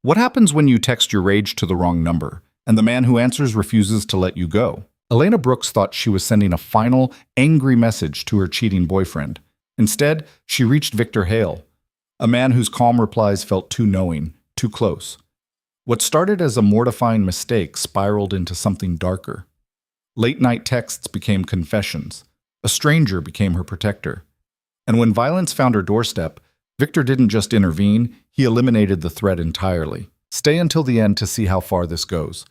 What happens when you text your rage to the wrong number, and the man who answers refuses to let you go? Elena Brooks thought she was sending a final, angry message to her cheating boyfriend. Instead, she reached Victor Hale, a man whose calm replies felt too knowing, too close. What started as a mortifying mistake spiraled into something darker. Late-night texts became confessions. A stranger became her protector. And when violence found her doorstep, Victor didn't just intervene, he eliminated the threat entirely. Stay until the end to see how far this goes.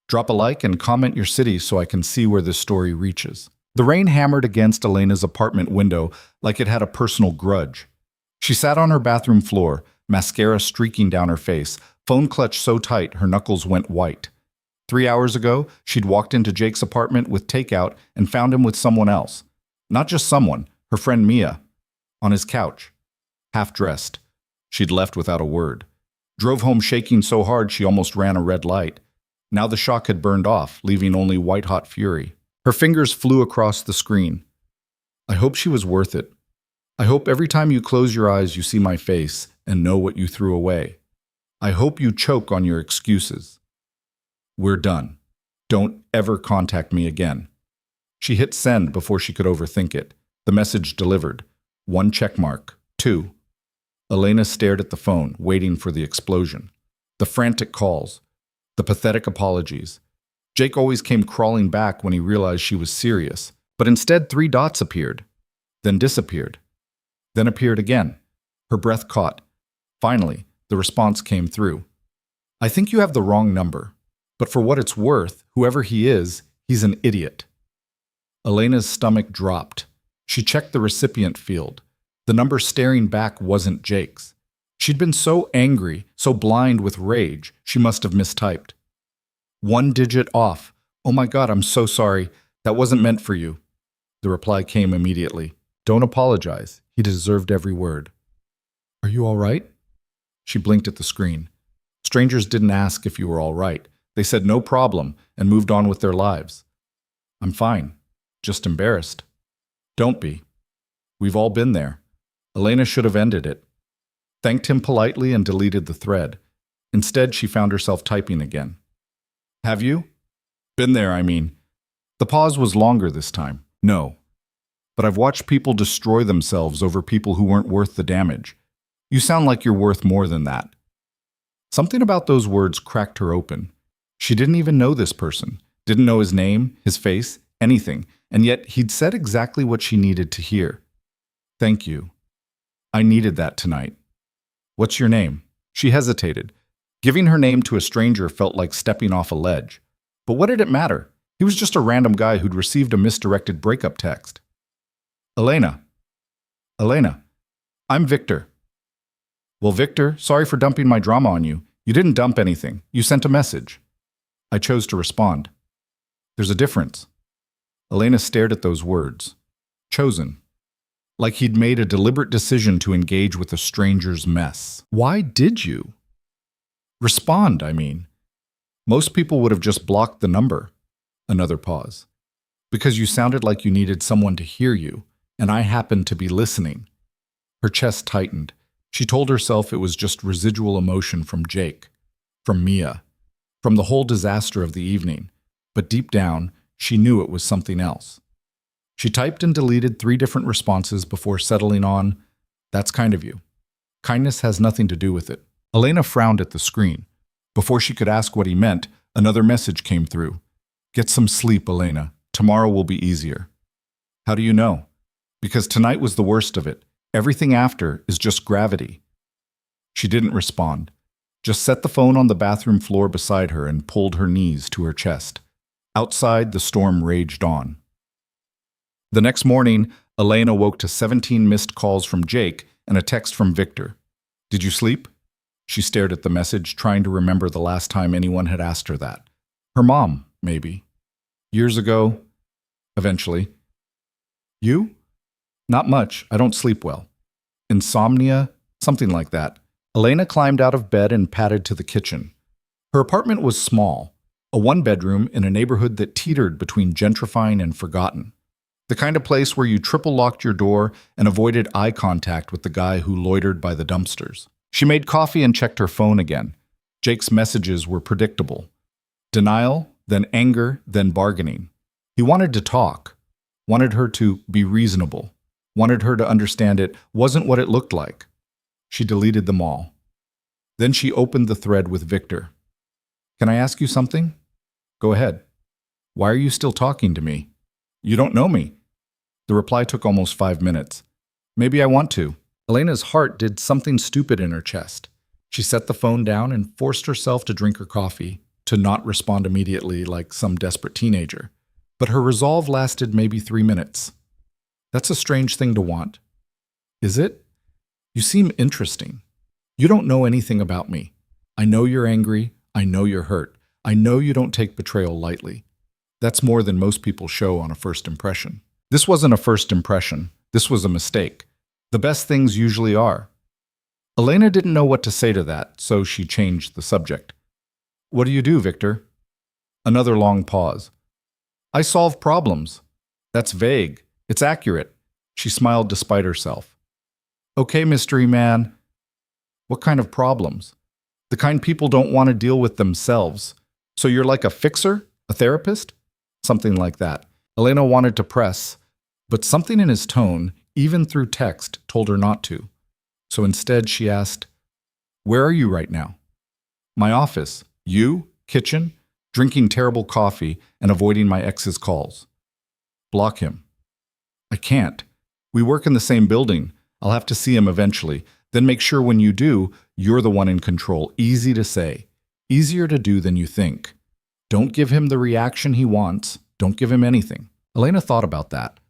Drop a like and comment your city so I can see where this story reaches. The rain hammered against Elena's apartment window like it had a personal grudge. She sat on her bathroom floor, mascara streaking down her face, phone clutched so tight her knuckles went white. 3 hours ago, she'd walked into Jake's apartment with takeout and found him with someone else. Not just someone, her friend Mia. On his couch. Half-dressed. She'd left without a word. Drove home shaking so hard she almost ran a red light. Now the shock had burned off, leaving only white-hot fury. Her fingers flew across the screen. I hope she was worth it. I hope every time you close your eyes you see my face and know what you threw away. I hope you choke on your excuses. We're done. Don't ever contact me again. She hit send before she could overthink it. The message delivered. 1 checkmark. 2. Elena stared at the phone, waiting for the explosion. The frantic calls. The pathetic apologies. Jake always came crawling back when he realized she was serious, but instead 3 dots appeared, then disappeared, then appeared again. Her breath caught. Finally, the response came through. I think you have the wrong number, but for what it's worth, whoever he is, he's an idiot. Elena's stomach dropped. She checked the recipient field. The number staring back wasn't Jake's. She'd been so angry, so blind with rage, she must have mistyped. 1 digit off. Oh my God, I'm so sorry. That wasn't meant for you. The reply came immediately. Don't apologize. He deserved every word. Are you all right? She blinked at the screen. Strangers didn't ask if you were all right. They said no problem and moved on with their lives. I'm fine. Just embarrassed. Don't be. We've all been there. Elena should have ended it. Thanked him politely and deleted the thread. Instead, she found herself typing again. Have you? Been there, I mean. The pause was longer this time. No. But I've watched people destroy themselves over people who weren't worth the damage. You sound like you're worth more than that. Something about those words cracked her open. She didn't even know this person, didn't know his name, his face, anything, and yet he'd said exactly what she needed to hear. Thank you. I needed that tonight. What's your name? She hesitated. Giving her name to a stranger felt like stepping off a ledge. But what did it matter? He was just a random guy who'd received a misdirected breakup text. Elena. Elena. I'm Victor. Well, Victor, sorry for dumping my drama on you. You didn't dump anything. You sent a message. I chose to respond. There's a difference. Elena stared at those words. Chosen. Like he'd made a deliberate decision to engage with a stranger's mess. Why did you? Respond, I mean. Most people would have just blocked the number. Another pause. Because you sounded like you needed someone to hear you, and I happened to be listening. Her chest tightened. She told herself it was just residual emotion from Jake, from Mia, from the whole disaster of the evening, but deep down, she knew it was something else. She typed and deleted 3 different responses before settling on, that's kind of you. Kindness has nothing to do with it. Elena frowned at the screen. Before she could ask what he meant, another message came through. Get some sleep, Elena. Tomorrow will be easier. How do you know? Because tonight was the worst of it. Everything after is just gravity. She didn't respond. Just set the phone on the bathroom floor beside her and pulled her knees to her chest. Outside, the storm raged on. The next morning, Elena woke to 17 missed calls from Jake and a text from Victor. Did you sleep? She stared at the message, trying to remember the last time anyone had asked her that. Her mom, maybe. Years ago. Eventually. You? Not much. I don't sleep well. Insomnia? Something like that. Elena climbed out of bed and padded to the kitchen. Her apartment was small, a 1-bedroom in a neighborhood that teetered between gentrifying and forgotten. The kind of place where you triple-locked your door and avoided eye contact with the guy who loitered by the dumpsters. She made coffee and checked her phone again. Jake's messages were predictable. Denial, then anger, then bargaining. He wanted to talk, wanted her to be reasonable, wanted her to understand it wasn't what it looked like. She deleted them all. Then she opened the thread with Victor. "Can I ask you something?" "Go ahead." "Why are you still talking to me?" "You don't know me." The reply took almost 5 minutes. "Maybe I want to." Elena's heart did something stupid in her chest. She set the phone down and forced herself to drink her coffee, to not respond immediately like some desperate teenager. But her resolve lasted maybe 3 minutes. "That's a strange thing to want." "Is it? You seem interesting. You don't know anything about me. I know you're angry. I know you're hurt. I know you don't take betrayal lightly. That's more than most people show on a first impression." This wasn't a first impression. This was a mistake. The best things usually are. Elena didn't know what to say to that, so she changed the subject. "What do you do, Victor?" Another long pause. "I solve problems." "That's vague. It's accurate." She smiled despite herself. "Okay, mystery man." "What kind of problems?" "The kind people don't want to deal with themselves. So you're like a fixer? A therapist?" Something like that. Elena wanted to press, but something in his tone, even through text, told her not to. So instead she asked, "Where are you right now?" "My office." "You? Kitchen?" "Drinking terrible coffee and avoiding my ex's calls." "Block him." "I can't. We work in the same building. I'll have to see him eventually. Then make sure when you do, you're the one in control." Easy to say. Easier to do than you think. Don't give him the reaction he wants. Don't give him anything. Elena thought about that.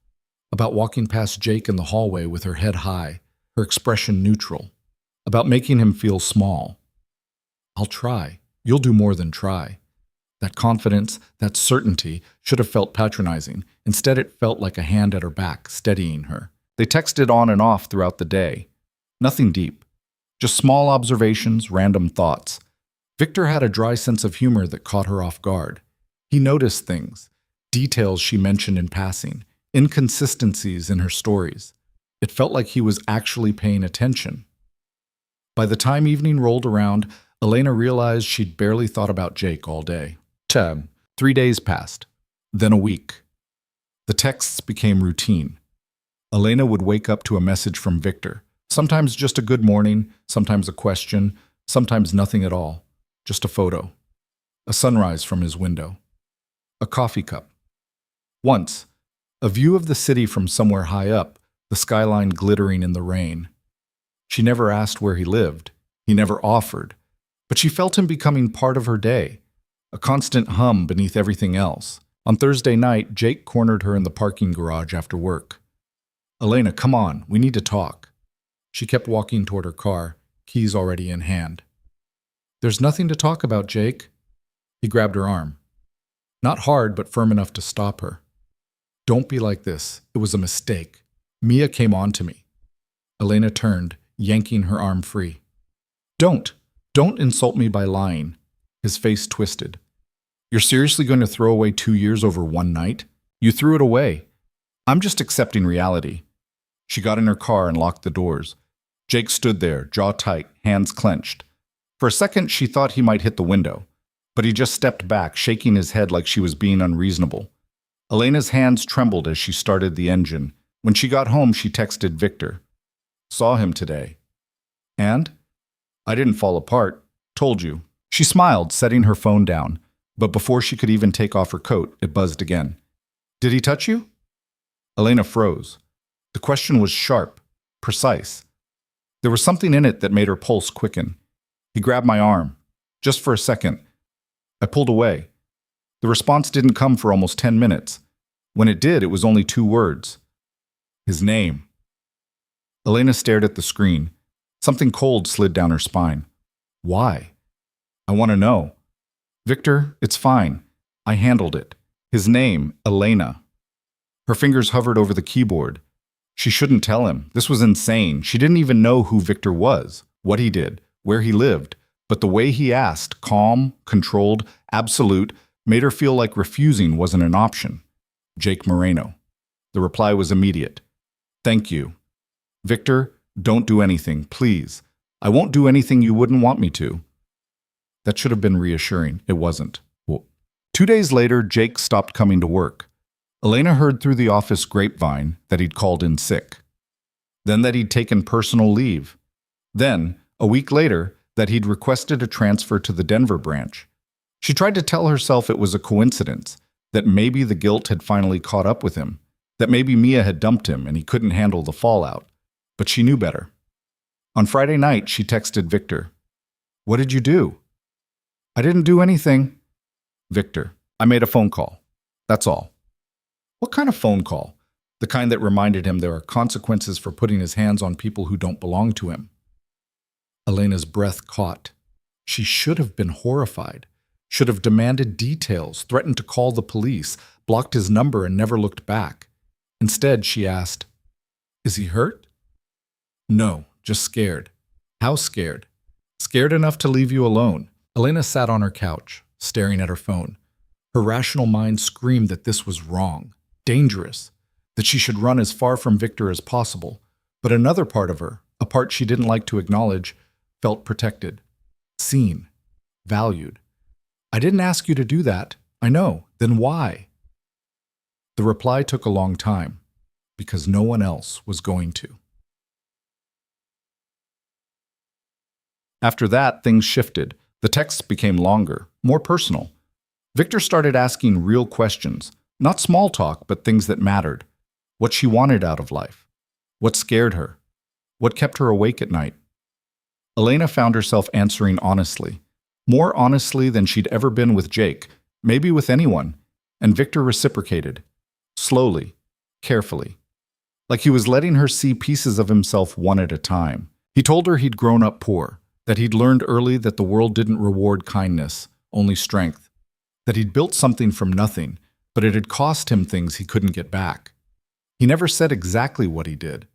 About walking past Jake in the hallway with her head high, her expression neutral. About making him feel small. "I'll try." You'll do more than try. That confidence, that certainty, should have felt patronizing. Instead, it felt like a hand at her back, steadying her. They texted on and off throughout the day. Nothing deep. Just small observations, random thoughts. Victor had a dry sense of humor that caught her off guard. He noticed things, details she mentioned in passing, inconsistencies in her stories. It felt like he was actually paying attention. By the time evening rolled around, Elena realized she'd barely thought about Jake all day. 3 days passed, then a week. The texts became routine. Elena would wake up to a message from Victor, sometimes just a good morning, sometimes a question, sometimes nothing at all, just a photo. A sunrise from his window. A coffee cup. Once, a view of the city from somewhere high up, the skyline glittering in the rain. She never asked where he lived. He never offered. But she felt him becoming part of her day, a constant hum beneath everything else. On Thursday night, Jake cornered her in the parking garage after work. "Elena, come on, we need to talk." She kept walking toward her car, keys already in hand. "There's nothing to talk about, Jake." He grabbed her arm. Not hard, but firm enough to stop her. "Don't be like this. It was a mistake. Mia came on to me." Elena turned, yanking her arm free. Don't insult me by lying." His face twisted. "You're seriously going to throw away 2 years over one night? You threw it away." "I'm just accepting reality." She got in her car and locked the doors. Jake stood there, jaw tight, hands clenched. For a second, she thought he might hit the window, but he just stepped back, shaking his head like she was being unreasonable. Elena's hands trembled as she started the engine. When she got home, she texted Victor. "Saw him today." "And?" "I didn't fall apart. Told you." She smiled, setting her phone down, but before she could even take off her coat, it buzzed again. "Did he touch you?" Elena froze. The question was sharp, precise. There was something in it that made her pulse quicken. He grabbed my arm. Just for a second. I pulled away. The response didn't come for almost 10 minutes. When it did, it was only 2 words. His name. Elena stared at the screen. Something cold slid down her spine. Why? "I want to know." "Victor, it's fine. I handled it. His name, Elena." Her fingers hovered over the keyboard. She shouldn't tell him. This was insane. She didn't even know who Victor was, what he did, where he lived. But the way he asked, calm, controlled, absolute, made her feel like refusing wasn't an option. Jake Moreno. The reply was immediate. "Thank you. Victor, don't do anything, please. I won't do anything you wouldn't want me to." That should have been reassuring. It wasn't. Well, 2 days later, Jake stopped coming to work. Elena heard through the office grapevine that he'd called in sick. Then that he'd taken personal leave. Then, a week later, that he'd requested a transfer to the Denver branch. She tried to tell herself it was a coincidence, that maybe the guilt had finally caught up with him, that maybe Mia had dumped him and he couldn't handle the fallout. But she knew better. On Friday night, she texted Victor. "What did you do?" "I didn't do anything." Victor, "I made a phone call. That's all." What kind of phone call? The kind that reminded him there are consequences for putting his hands on people who don't belong to him. Elena's breath caught. She should have been horrified, should have demanded details, threatened to call the police, blocked his number and never looked back. Instead, she asked, "Is he hurt?" "No, just scared." "How scared?" "Scared enough to leave you alone." Elena sat on her couch, staring at her phone. Her rational mind screamed that this was wrong, dangerous, that she should run as far from Victor as possible. But another part of her, a part she didn't like to acknowledge, felt protected, seen, valued. "I didn't ask you to do that. I know. Then why?" The reply took a long time, because no one else was going to. After that, things shifted. The texts became longer, more personal. Victor started asking real questions, not small talk, but things that mattered. What she wanted out of life. What scared her. What kept her awake at night. Elena found herself answering honestly. More honestly than she'd ever been with Jake, maybe with anyone. And Victor reciprocated. Slowly, carefully. Like he was letting her see pieces of himself one at a time. He told her he'd grown up poor, that he'd learned early that the world didn't reward kindness, only strength. That he'd built something from nothing, but it had cost him things he couldn't get back. He never said exactly what he did,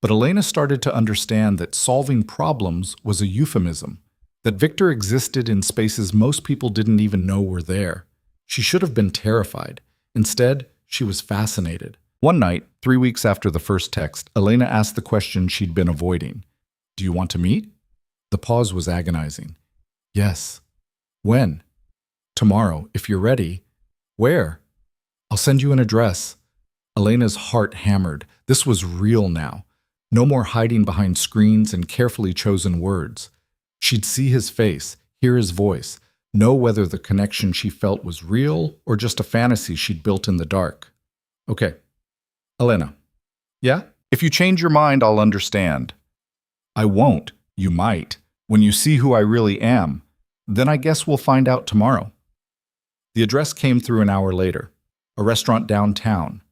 but Elena started to understand that solving problems was a euphemism, that Victor existed in spaces most people didn't even know were there. She should have been terrified. Instead, she was fascinated. One night, 3 weeks after the first text, Elena asked the question she'd been avoiding. "Do you want to meet?" The pause was agonizing. "Yes." "When?" "Tomorrow, if you're ready." "Where?" "I'll send you an address." Elena's heart hammered. This was real now. No more hiding behind screens and carefully chosen words. She'd see his face, hear his voice, know whether the connection she felt was real or just a fantasy she'd built in the dark. "Okay. Elena." "Yeah? If you change your mind, I'll understand." "I won't. You might. When you see who I really am, then I guess we'll find out tomorrow." The address came through an hour later. A restaurant downtown.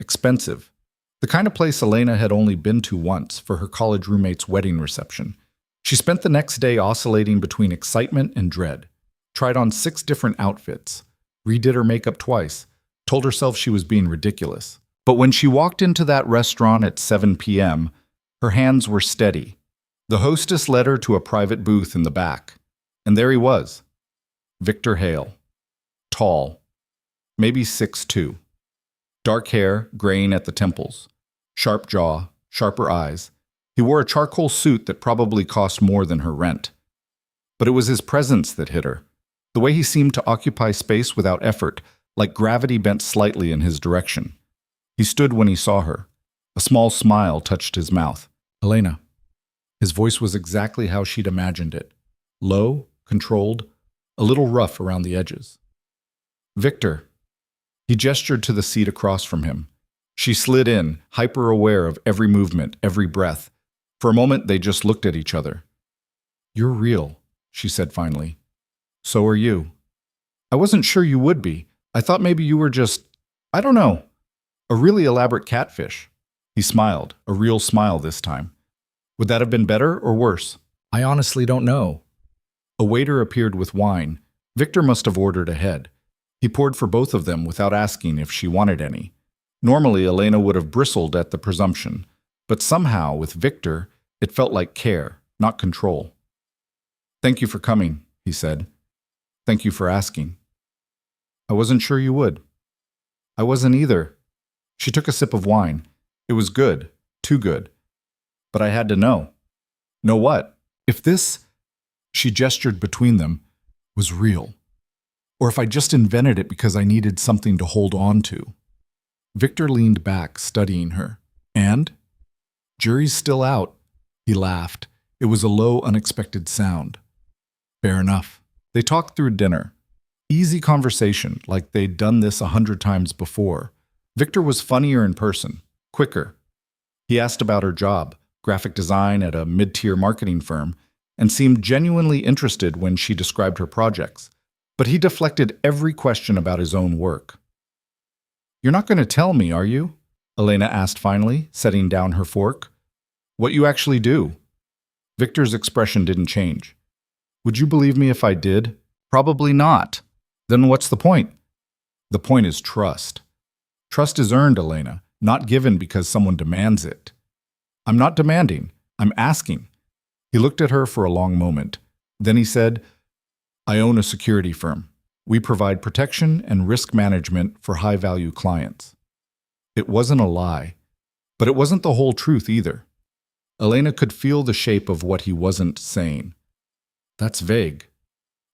Expensive. The kind of place Elena had only been to once for her college roommate's wedding reception. She spent the next day oscillating between excitement and dread. Tried on 6 different outfits. Redid her makeup twice. Told herself she was being ridiculous. But when she walked into that restaurant at 7 p.m., her hands were steady. The hostess led her to a private booth in the back. And there he was. Victor Hale. Tall. Maybe 6'2". Dark hair, graying at the temples. Sharp jaw, sharper eyes. He wore a charcoal suit that probably cost more than her rent. But it was his presence that hit her. The way he seemed to occupy space without effort, like gravity bent slightly in his direction. He stood when he saw her. A small smile touched his mouth. "Elena." His voice was exactly how she'd imagined it. Low, controlled, a little rough around the edges. "Victor." He gestured to the seat across from him. She slid in, hyper-aware of every movement, every breath. For a moment, they just looked at each other. "You're real," she said finally. "So are you." "I wasn't sure you would be. I thought maybe you were just, I don't know, a really elaborate catfish." He smiled, a real smile this time. "Would that have been better or worse?" "I honestly don't know." A waiter appeared with wine. Victor must have ordered ahead. He poured for both of them without asking if she wanted any. Normally, Elena would have bristled at the presumption, but somehow, with Victor, it felt like care, not control. "Thank you for coming," he said. "Thank you for asking." "I wasn't sure you would." "I wasn't either." She took a sip of wine. It was good, too good. "But I had to know." "Know what?" "If this—" She gestured between them. was real, or if I just invented it because I needed something to hold on to. Victor leaned back, studying her. And? Jury's still out. He laughed. It was a low, unexpected sound. Fair enough. They talked through dinner. Easy conversation, like they'd done this 100 times before. Victor was funnier in person, quicker. He asked about her job, graphic design at a mid-tier marketing firm, and seemed genuinely interested when she described her projects. But he deflected every question about his own work. "You're not going to tell me, are you?" Elena asked finally, setting down her fork. "What you actually do?" Victor's expression didn't change. "Would you believe me if I did?" "Probably not." "Then what's the point?" "The point is trust. Trust is earned, Elena, not given because someone demands it." "I'm not demanding. I'm asking." He looked at her for a long moment. Then he said, "I own a security firm. We provide protection and risk management for high-value clients." It wasn't a lie, but it wasn't the whole truth either. Elena could feel the shape of what he wasn't saying. That's vague.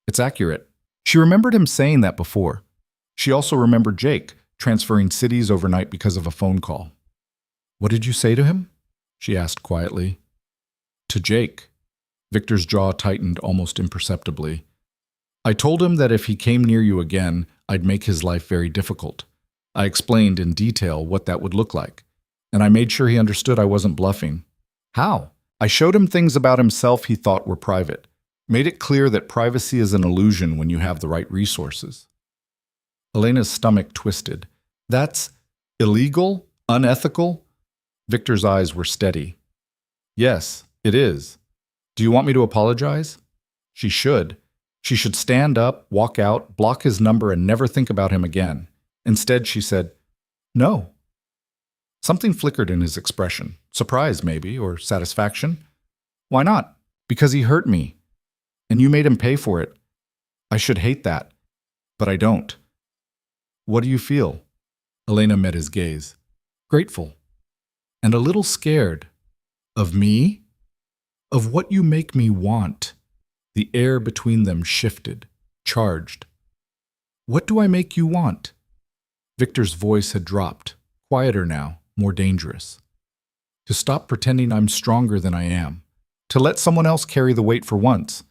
It's accurate. She remembered him saying that before. She also remembered Jake transferring cities overnight because of a phone call. "What did you say to him?" she asked quietly. "To Jake." Victor's jaw tightened almost imperceptibly. "I told him that if he came near you again, I'd make his life very difficult. I explained in detail what that would look like, and I made sure he understood I wasn't bluffing." "How?" "I showed him things about himself he thought were private. Made it clear that privacy is an illusion when you have the right resources." Elena's stomach twisted. "That's illegal? Unethical?" Victor's eyes were steady. "Yes, it is. Do you want me to apologize?" She should. She should stand up, walk out, block his number, and never think about him again. Instead, she said, "No." Something flickered in his expression. Surprise, maybe, or satisfaction. "Why not?" "Because he hurt me. And you made him pay for it. I should hate that. But I don't." "What do you feel?" Elena met his gaze. "Grateful. And a little scared." "Of me?" "Of what you make me want." The air between them shifted, charged. "What do I make you want?" Victor's voice had dropped, quieter now, more dangerous. "To stop pretending I'm stronger than I am. To let someone else carry the weight for once."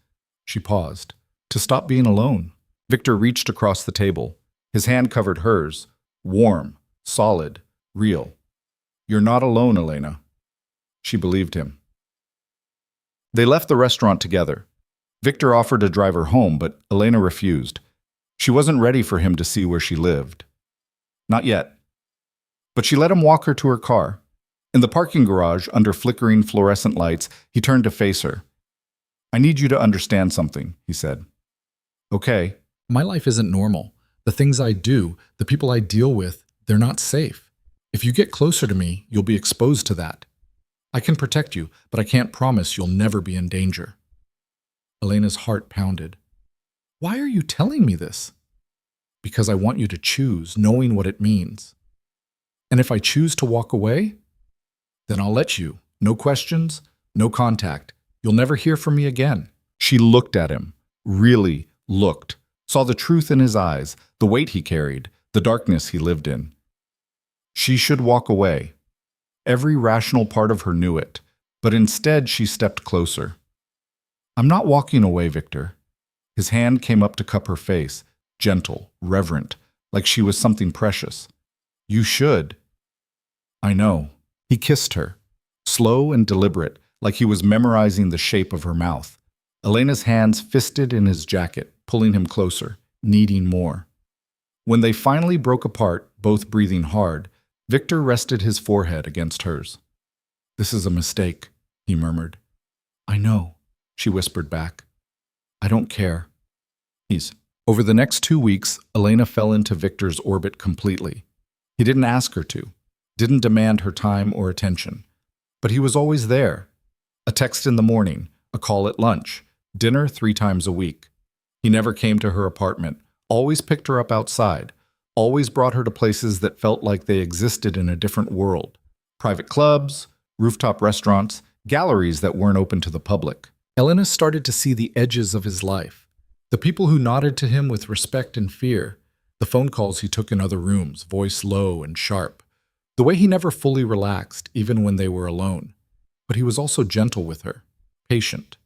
She paused. "To stop being alone." Victor reached across the table. His hand covered hers, warm, solid, real. "You're not alone, Elena." She believed him. They left the restaurant together. Victor offered to drive her home, but Elena refused. She wasn't ready for him to see where she lived. Not yet. But she let him walk her to her car. In the parking garage, under flickering fluorescent lights, he turned to face her. "I need you to understand something," he said. "Okay." "My life isn't normal. The things I do, the people I deal with, they're not safe. If you get closer to me, you'll be exposed to that. I can protect you, but I can't promise you'll never be in danger." Elena's heart pounded. "Why are you telling me this?" "Because I want you to choose, knowing what it means. And if I choose to walk away, then I'll let you. No questions, no contact. You'll never hear from me again." She looked at him, really looked, saw the truth in his eyes, the weight he carried, the darkness he lived in. She should walk away. Every rational part of her knew it, but instead she stepped closer. "I'm not walking away, Victor." His hand came up to cup her face, gentle, reverent, like she was something precious. "You should." "I know." He kissed her, slow and deliberate, like he was memorizing the shape of her mouth. Elena's hands fisted in his jacket, pulling him closer, needing more. When they finally broke apart, both breathing hard, Victor rested his forehead against hers. "This is a mistake," he murmured. "I know," she whispered back. "I don't care." Over the next 2 weeks, Elena fell into Victor's orbit completely. He didn't ask her to, didn't demand her time or attention. But he was always there. A text in the morning, a call at lunch, dinner 3 times a week. He never came to her apartment, always picked her up outside, always brought her to places that felt like they existed in a different world. Private clubs, rooftop restaurants, galleries that weren't open to the public. Elena started to see the edges of his life. The people who nodded to him with respect and fear. The phone calls he took in other rooms, voice low and sharp. The way he never fully relaxed, even when they were alone. But he was also gentle with her, patient.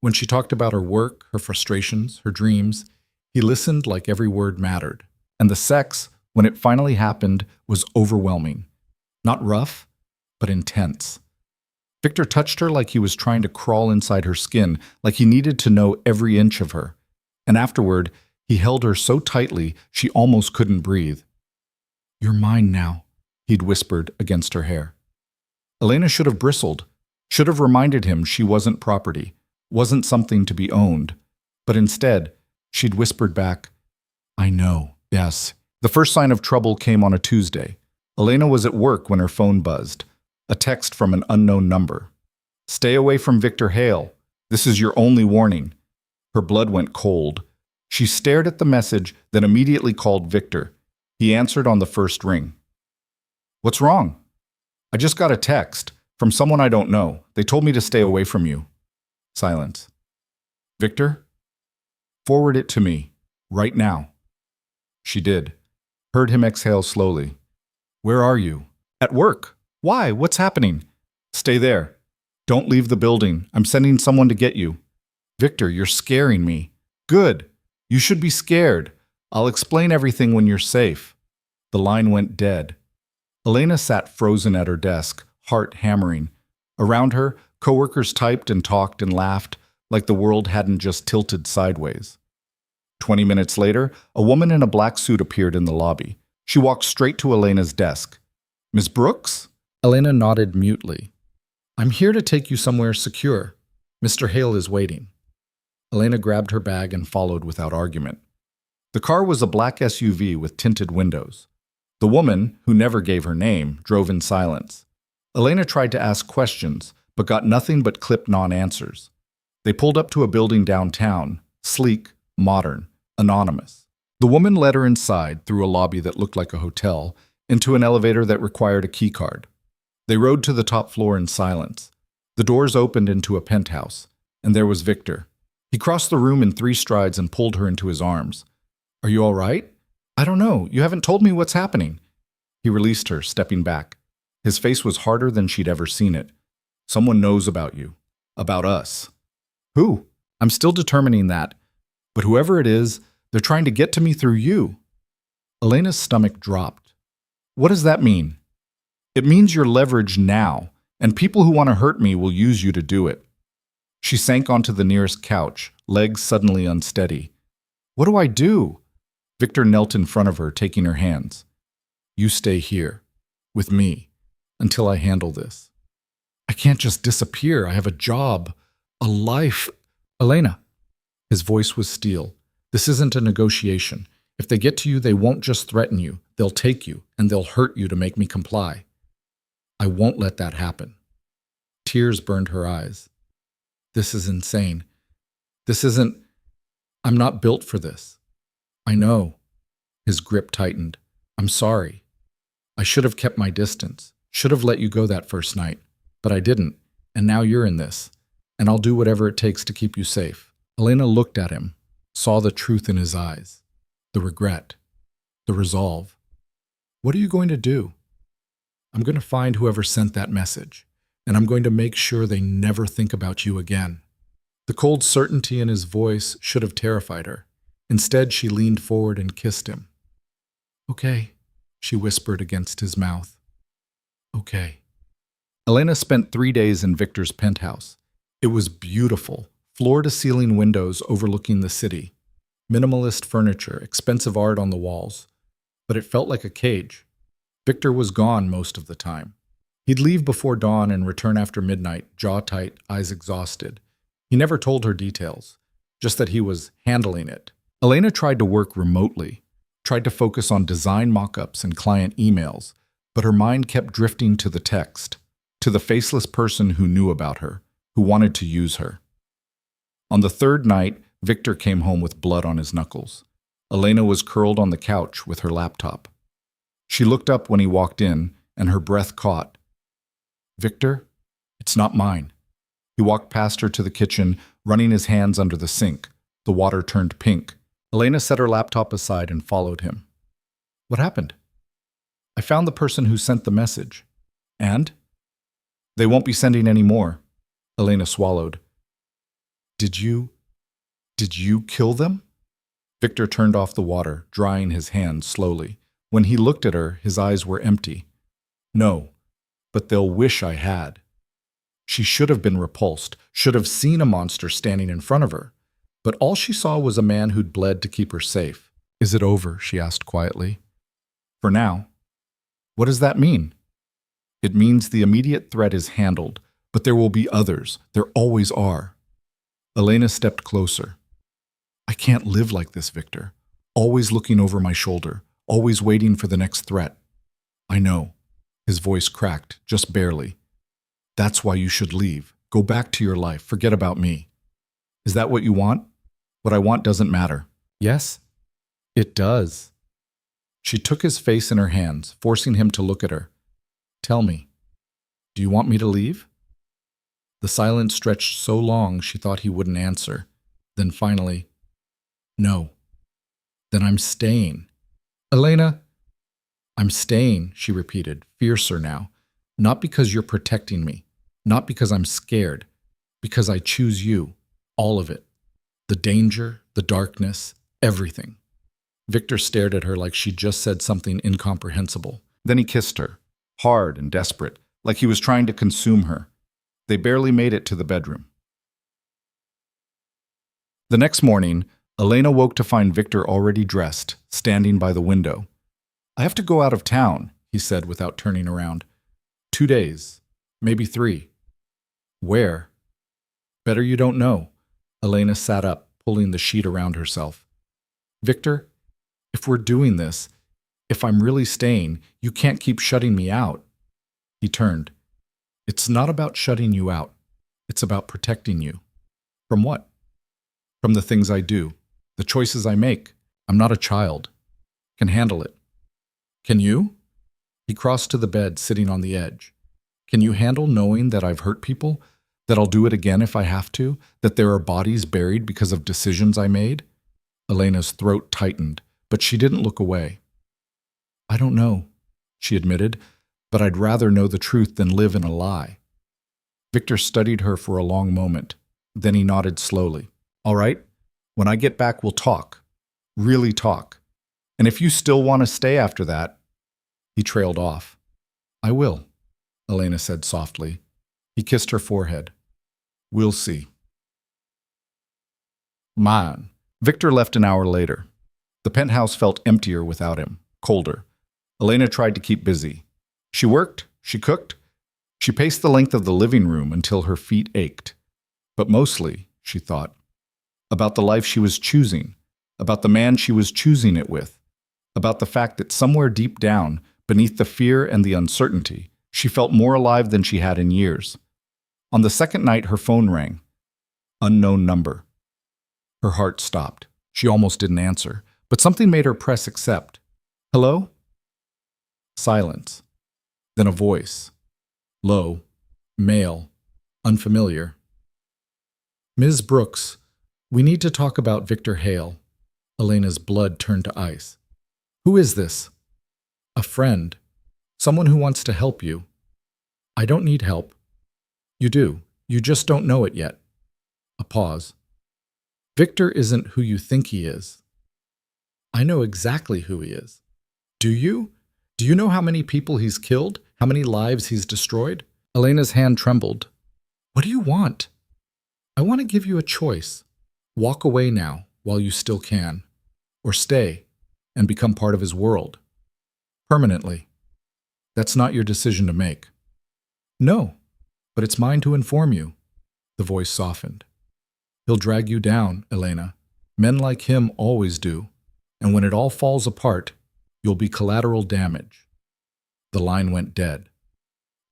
When she talked about her work, her frustrations, her dreams, he listened like every word mattered. And the sex, when it finally happened, was overwhelming. Not rough, but intense. Victor touched her like he was trying to crawl inside her skin, like he needed to know every inch of her. And afterward, he held her so tightly she almost couldn't breathe. "You're mine now," he'd whispered against her hair. Elena should have bristled, should have reminded him she wasn't property, wasn't something to be owned. But instead, she'd whispered back, "I know, yes." The first sign of trouble came on a Tuesday. Elena was at work when her phone buzzed. A text from an unknown number. "Stay away from Victor Hale. This is your only warning." Her blood went cold. She stared at the message, then immediately called Victor. He answered on the first ring. "What's wrong?" "I just got a text from someone I don't know. They told me to stay away from you." Silence. "Victor? Forward it to me, right now." She did. Heard him exhale slowly. "Where are you?" "At work." "Why? What's happening?" "Stay there. Don't leave the building. I'm sending someone to get you." "Victor, you're scaring me." "Good. You should be scared. I'll explain everything when you're safe." The line went dead. Elena sat frozen at her desk, heart hammering. Around her, coworkers typed and talked and laughed like the world hadn't just tilted sideways. 20 minutes later, a woman in a black suit appeared in the lobby. She walked straight to Elena's desk. "Miss Brooks?" Elena nodded mutely. "I'm here to take you somewhere secure. Mr. Hale is waiting." Elena grabbed her bag and followed without argument. The car was a black SUV with tinted windows. The woman, who never gave her name, drove in silence. Elena tried to ask questions, but got nothing but clipped non-answers. They pulled up to a building downtown, sleek, modern, anonymous. The woman led her inside, through a lobby that looked like a hotel, into an elevator that required a keycard. They rode to the top floor in silence. The doors opened into a penthouse, and there was Victor. He crossed the room in 3 strides and pulled her into his arms. "Are you all right?" "I don't know. You haven't told me what's happening." He released her, stepping back. His face was harder than she'd ever seen it. "Someone knows about you. About us." "Who?" "I'm still determining that. But whoever it is, they're trying to get to me through you." Elena's stomach dropped. "What does that mean?" "It means you're leveraged now, and people who want to hurt me will use you to do it." She sank onto the nearest couch, legs suddenly unsteady. "What do I do?" Victor knelt in front of her, taking her hands. "You stay here, with me, until I handle this. I can't just disappear. I have a job, a life." "Elena." His voice was steel. "This isn't a negotiation. If they get to you, they won't just threaten you. They'll take you, and they'll hurt you to make me comply. I won't let that happen." Tears burned her eyes. "This is insane. This isn't... I'm not built for this." "I know." His grip tightened. "I'm sorry. I should have kept my distance, should have let you go that first night. But I didn't, and now you're in this. And I'll do whatever it takes to keep you safe." Elena looked at him, saw the truth in his eyes, the regret, the resolve. "What are you going to do?" "I'm going to find whoever sent that message, and I'm going to make sure they never think about you again." The cold certainty in his voice should have terrified her. Instead, she leaned forward and kissed him. "Okay," she whispered against his mouth. "Okay." Elena spent 3 days in Victor's penthouse. It was beautiful, floor-to-ceiling windows overlooking the city, minimalist furniture, expensive art on the walls. But it felt like a cage. Victor was gone most of the time. He'd leave before dawn and return after midnight, jaw tight, eyes exhausted. He never told her details, just that he was handling it. Elena tried to work remotely, tried to focus on design mock-ups and client emails, but her mind kept drifting to the text, to the faceless person who knew about her, who wanted to use her. On the 3rd night, Victor came home with blood on his knuckles. Elena was curled on the couch with her laptop. She looked up when he walked in, and her breath caught. "Victor, it's not mine." He walked past her to the kitchen, running his hands under the sink. The water turned pink. Elena set her laptop aside and followed him. What happened? I found the person who sent the message. And? They won't be sending any more. Elena swallowed. Did you kill them? Victor turned off the water, drying his hands slowly. When he looked at her, his eyes were empty. No, but they'll wish I had. She should have been repulsed, should have seen a monster standing in front of her. But all she saw was a man who'd bled to keep her safe. Is it over? She asked quietly. For now. What does that mean? It means the immediate threat is handled, but there will be others. There always are. Elena stepped closer. I can't live like this, Victor. Always looking over my shoulder, always waiting for the next threat. I know. His voice cracked, just barely. That's why you should leave. Go back to your life. Forget about me. Is that what you want? What I want doesn't matter. Yes, it does. She took his face in her hands, forcing him to look at her. Tell me, do you want me to leave? The silence stretched so long she thought he wouldn't answer. Then finally, no. Then I'm staying. Elena, I'm staying, she repeated, fiercer now. Not because you're protecting me. Not because I'm scared. Because I choose you. All of it. The danger, the darkness, everything. Victor stared at her like she'd just said something incomprehensible. Then he kissed her, hard and desperate, like he was trying to consume her. They barely made it to the bedroom. The next morning, Elena woke to find Victor already dressed, standing by the window. I have to go out of town, he said without turning around. 2 days, maybe 3. Where? Better you don't know. Elena sat up, pulling the sheet around herself. Victor, if we're doing this, if I'm really staying, you can't keep shutting me out. He turned. It's not about shutting you out. It's about protecting you. From what? From the things I do, the choices I make. I'm not a child. Can handle it. Can you? He crossed to the bed, sitting on the edge. Can you handle knowing that I've hurt people? That I'll do it again if I have to? That there are bodies buried because of decisions I made? Elena's throat tightened, but she didn't look away. I don't know, she admitted, but I'd rather know the truth than live in a lie. Victor studied her for a long moment. Then he nodded slowly. All right, when I get back, we'll talk. Really talk. And if you still want to stay after that, he trailed off. I will, Elena said softly. He kissed her forehead. We'll see. Man. Victor left an hour later. The penthouse felt emptier without him, colder. Elena tried to keep busy. She worked, she cooked, she paced the length of the living room until her feet ached. But mostly, she thought, about the life she was choosing, about the man she was choosing it with, about the fact that somewhere deep down, beneath the fear and the uncertainty, she felt more alive than she had in years. On the second night, her phone rang. Unknown number. Her heart stopped. She almost didn't answer, but something made her press accept. Hello? Silence. Then a voice. Low, male, unfamiliar. Ms. Brooks, we need to talk about Victor Hale. Elena's blood turned to ice. Who is this? A friend. Someone who wants to help you. I don't need help. You do. You just don't know it yet. A pause. Victor isn't who you think he is. I know exactly who he is. Do you? Do you know how many people he's killed? How many lives he's destroyed? Elena's hand trembled. What do you want? I want to give you a choice. Walk away now, while you still can. Or stay, and become part of his world. Permanently. That's not your decision to make. No, but it's mine to inform you. The voice softened. He'll drag you down, Elena. Men like him always do. And when it all falls apart, you'll be collateral damage. The line went dead.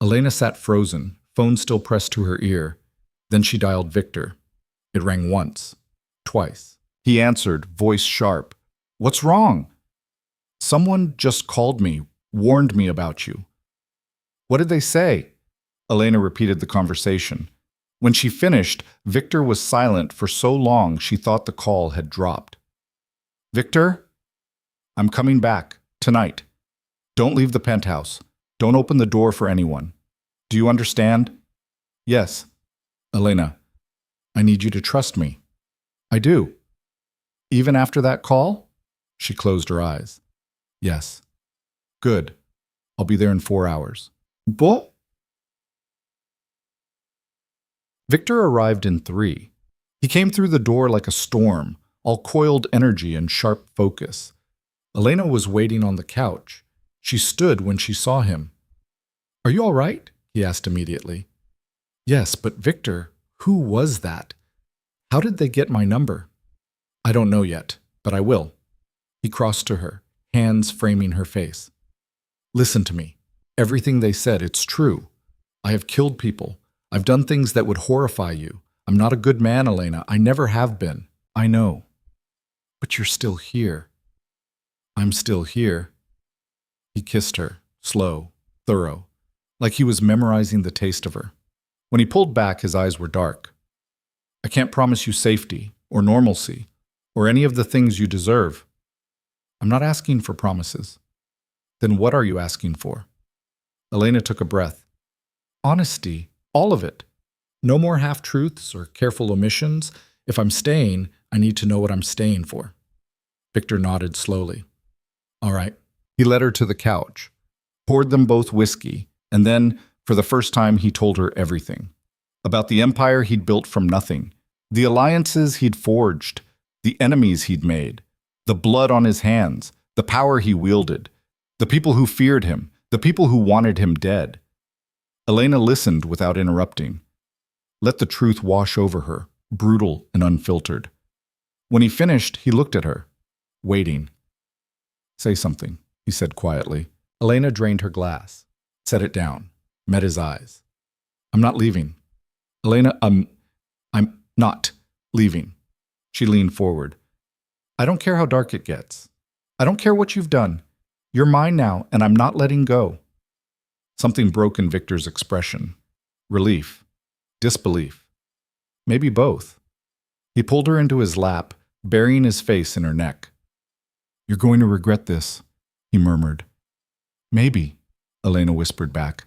Elena sat frozen, phone still pressed to her ear. Then she dialed Victor. It rang once, twice. He answered, voice sharp. What's wrong? Someone just called me, warned me about you. What did they say? Elena repeated the conversation. When she finished, Victor was silent for so long she thought the call had dropped. Victor? I'm coming back. Tonight. Don't leave the penthouse. Don't open the door for anyone. Do you understand? Yes. Elena, I need you to trust me. I do. Even after that call? She closed her eyes. Yes. Good. I'll be there in 4 hours. But Victor arrived in 3. He came through the door like a storm, all coiled energy and sharp focus. Elena was waiting on the couch. She stood when she saw him. Are you all right? He asked immediately. Yes, but Victor, who was that? How did they get my number? I don't know yet, but I will. He crossed to her, hands framing her face. Listen to me. Everything they said, it's true. I have killed people. I've done things that would horrify you. I'm not a good man, Elena. I never have been. I know. But you're still here. I'm still here. He kissed her, slow, thorough, like he was memorizing the taste of her. When he pulled back, his eyes were dark. I can't promise you safety, or normalcy, or any of the things you deserve. I'm not asking for promises. Then what are you asking for? Elena took a breath. Honesty, all of it. No more half-truths or careful omissions. If I'm staying, I need to know what I'm staying for. Victor nodded slowly. All right. He led her to the couch, poured them both whiskey, and then, for the first time, he told her everything. About the empire he'd built from nothing, the alliances he'd forged, the enemies he'd made, the blood on his hands, the power he wielded, the people who feared him, the people who wanted him dead. Elena listened without interrupting. Let the truth wash over her, brutal and unfiltered. When he finished, he looked at her, waiting. Say something, he said quietly. Elena drained her glass, set it down, met his eyes. I'm not leaving. Elena, I'm not leaving. She leaned forward. I don't care how dark it gets. I don't care what you've done. You're mine now, and I'm not letting go. Something broke in Victor's expression. Relief. Disbelief. Maybe both. He pulled her into his lap, burying his face in her neck. You're going to regret this, he murmured. Maybe, Elena whispered back.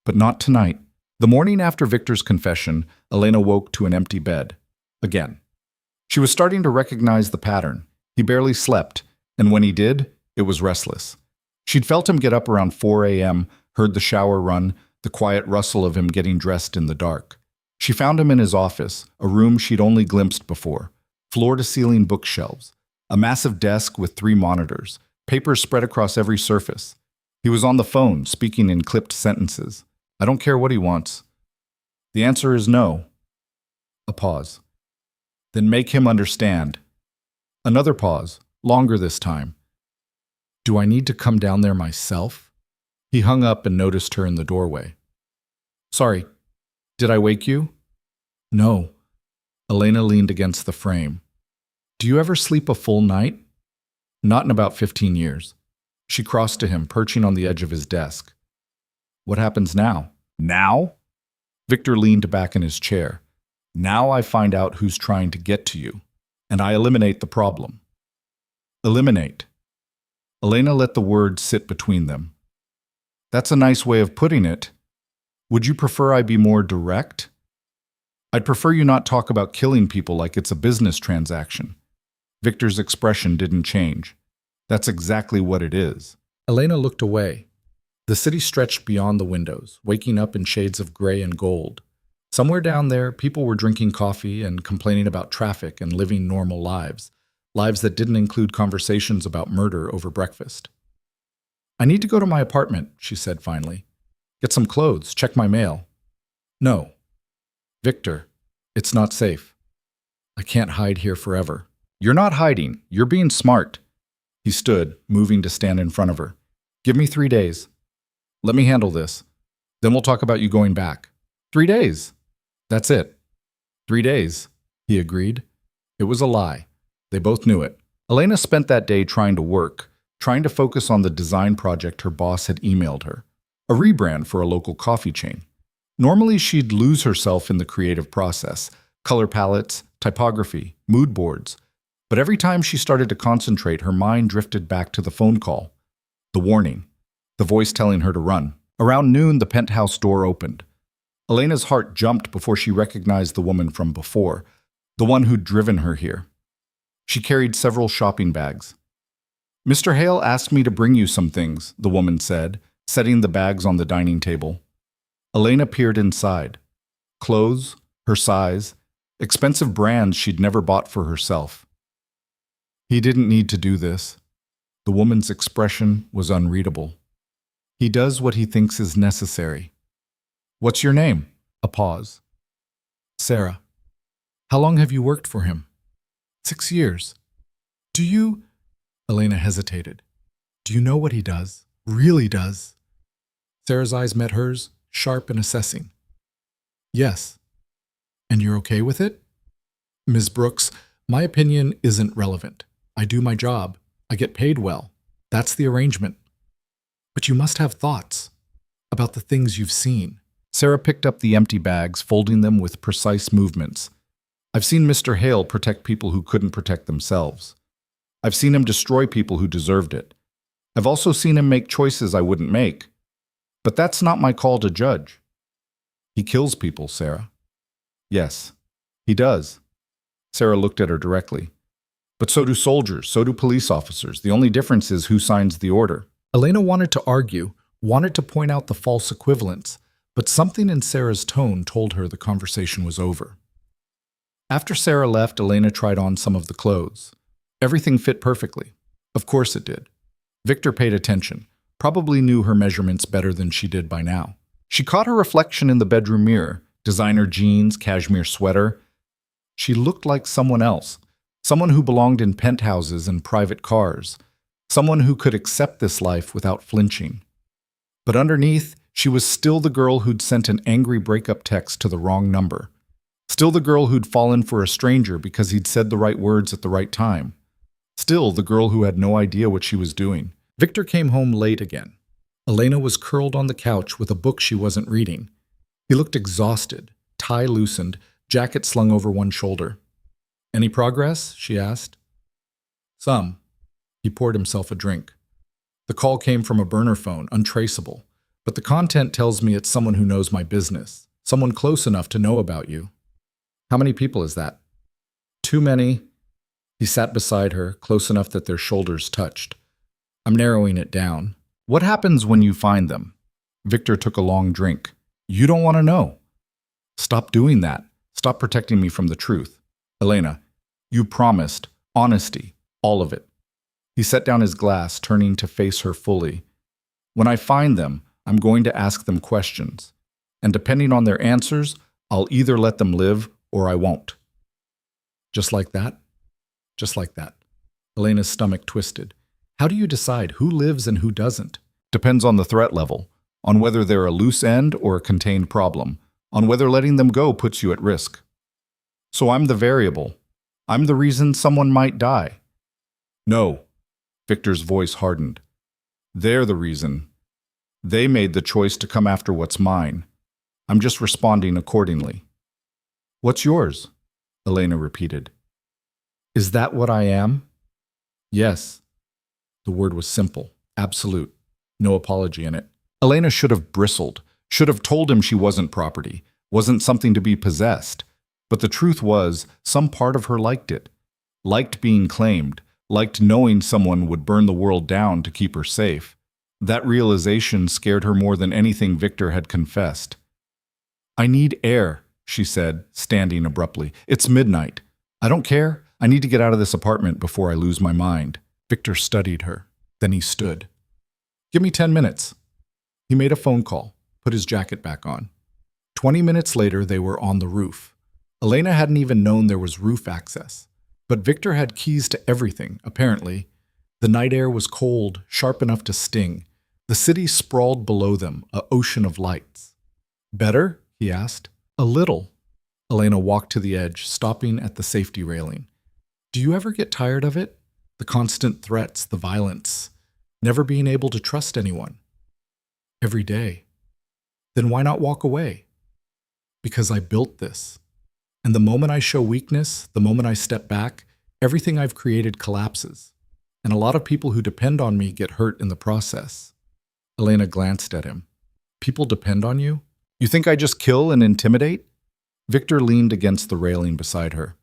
But not tonight. The morning after Victor's confession, Elena woke to an empty bed. Again. She was starting to recognize the pattern. He barely slept, and when he did, it was restless. She'd felt him get up around 4 a.m., heard the shower run, the quiet rustle of him getting dressed in the dark. She found him in his office, a room she'd only glimpsed before. Floor-to-ceiling bookshelves, a massive desk with 3 monitors, papers spread across every surface. He was on the phone, speaking in clipped sentences. I don't care what he wants. The answer is no. A pause. Then make him understand. Another pause, longer this time. Do I need to come down there myself? He hung up and noticed her in the doorway. Sorry, did I wake you? No. Elena leaned against the frame. Do you ever sleep a full night? Not in about 15 years. She crossed to him, perching on the edge of his desk. What happens now? Now? Victor leaned back in his chair. Now I find out who's trying to get to you, and I eliminate the problem. Eliminate. Elena let the word sit between them. That's a nice way of putting it. Would you prefer I be more direct? I'd prefer you not talk about killing people like it's a business transaction. Victor's expression didn't change. That's exactly what it is. Elena looked away. The city stretched beyond the windows, waking up in shades of gray and gold. Somewhere down there, people were drinking coffee and complaining about traffic and living normal lives, lives that didn't include conversations about murder over breakfast. I need to go to my apartment, she said finally. Get some clothes, check my mail. No. Victor, it's not safe. I can't hide here forever. You're not hiding. You're being smart. He stood, moving to stand in front of her. Give me 3 days. Let me handle this. Then we'll talk about you going back. 3 days. That's it. 3 days, he agreed. It was a lie. They both knew it. Elena spent that day trying to work, trying to focus on the design project her boss had emailed her, a rebrand for a local coffee chain. Normally, she'd lose herself in the creative process, color palettes, typography, mood boards. But every time she started to concentrate, her mind drifted back to the phone call, the warning, the voice telling her to run. Around noon, the penthouse door opened. Elena's heart jumped before she recognized the woman from before, the one who'd driven her here. She carried several shopping bags. "Mr. Hale asked me to bring you some things," the woman said, setting the bags on the dining table. Elena peered inside. Clothes, her size, expensive brands she'd never bought for herself. "He didn't need to do this." The woman's expression was unreadable. "He does what he thinks is necessary." "What's your name?" A pause. "Sarah." "How long have you worked for him?" 6 years. "Do you—" Elena hesitated. "Do you know what he does? Really does?" Sarah's eyes met hers, sharp and assessing. "Yes." "And you're okay with it?" "Ms. Brooks, my opinion isn't relevant. I do my job. I get paid well. That's the arrangement. But you must have thoughts about the things you've seen." Sarah picked up the empty bags, folding them with precise movements. "I've seen Mr. Hale protect people who couldn't protect themselves. I've seen him destroy people who deserved it. I've also seen him make choices I wouldn't make. But that's not my call to judge." "He kills people, Sarah." "Yes, he does." Sarah looked at her directly. "But so do soldiers, so do police officers. The only difference is who signs the order." Elena wanted to argue, wanted to point out the false equivalence, but something in Sarah's tone told her the conversation was over. After Sarah left, Elena tried on some of the clothes. Everything fit perfectly. Of course it did. Victor paid attention, probably knew her measurements better than she did by now. She caught her reflection in the bedroom mirror, designer jeans, cashmere sweater. She looked like someone else, someone who belonged in penthouses and private cars, someone who could accept this life without flinching. But underneath, she was still the girl who'd sent an angry breakup text to the wrong number. Still the girl who'd fallen for a stranger because he'd said the right words at the right time. Still the girl who had no idea what she was doing. Victor came home late again. Elena was curled on the couch with a book she wasn't reading. He looked exhausted, tie loosened, jacket slung over one shoulder. "Any progress?" she asked. "Some." He poured himself a drink. "The call came from a burner phone, untraceable. But the content tells me it's someone who knows my business, someone close enough to know about you." "How many people is that?" "Too many." He sat beside her, close enough that their shoulders touched. "I'm narrowing it down." "What happens when you find them?" Victor took a long drink. "You don't want to know." "Stop doing that. Stop protecting me from the truth." "Elena, you promised honesty, all of it." He set down his glass, turning to face her fully. "When I find them, I'm going to ask them questions. And depending on their answers, I'll either let them live or I won't." "Just like that?" "Just like that." Elena's stomach twisted. "How do you decide who lives and who doesn't?" "Depends on the threat level, on whether they're a loose end or a contained problem, on whether letting them go puts you at risk." "So I'm the variable. I'm the reason someone might die." "No." Victor's voice hardened. "They're the reason. They made the choice to come after what's mine. I'm just responding accordingly." "What's yours?" Elena repeated. "Is that what I am?" "Yes." The word was simple, absolute, no apology in it. Elena should have bristled, should have told him she wasn't property, wasn't something to be possessed. But the truth was, some part of her liked it. Liked being claimed, liked knowing someone would burn the world down to keep her safe. That realization scared her more than anything Victor had confessed. "I need air," she said, standing abruptly. "It's midnight. I don't care. I need to get out of this apartment before I lose my mind." Victor studied her. Then he stood. "Give me 10 minutes." He made a phone call, put his jacket back on. 20 minutes later, they were on the roof. Elena hadn't even known there was roof access. But Victor had keys to everything, apparently. The night air was cold, sharp enough to sting. The city sprawled below them, an ocean of lights. "Better?" he asked. "A little." Elena walked to the edge, stopping at the safety railing. "Do you ever get tired of it? The constant threats, the violence, never being able to trust anyone?" "Every day." "Then why not walk away? Because I built this. And the moment I show weakness, the moment I step back, everything I've created collapses. And a lot of people who depend on me get hurt in the process. Elena glanced at him. People depend on you? You think I just kill and intimidate? Victor leaned against the railing beside her.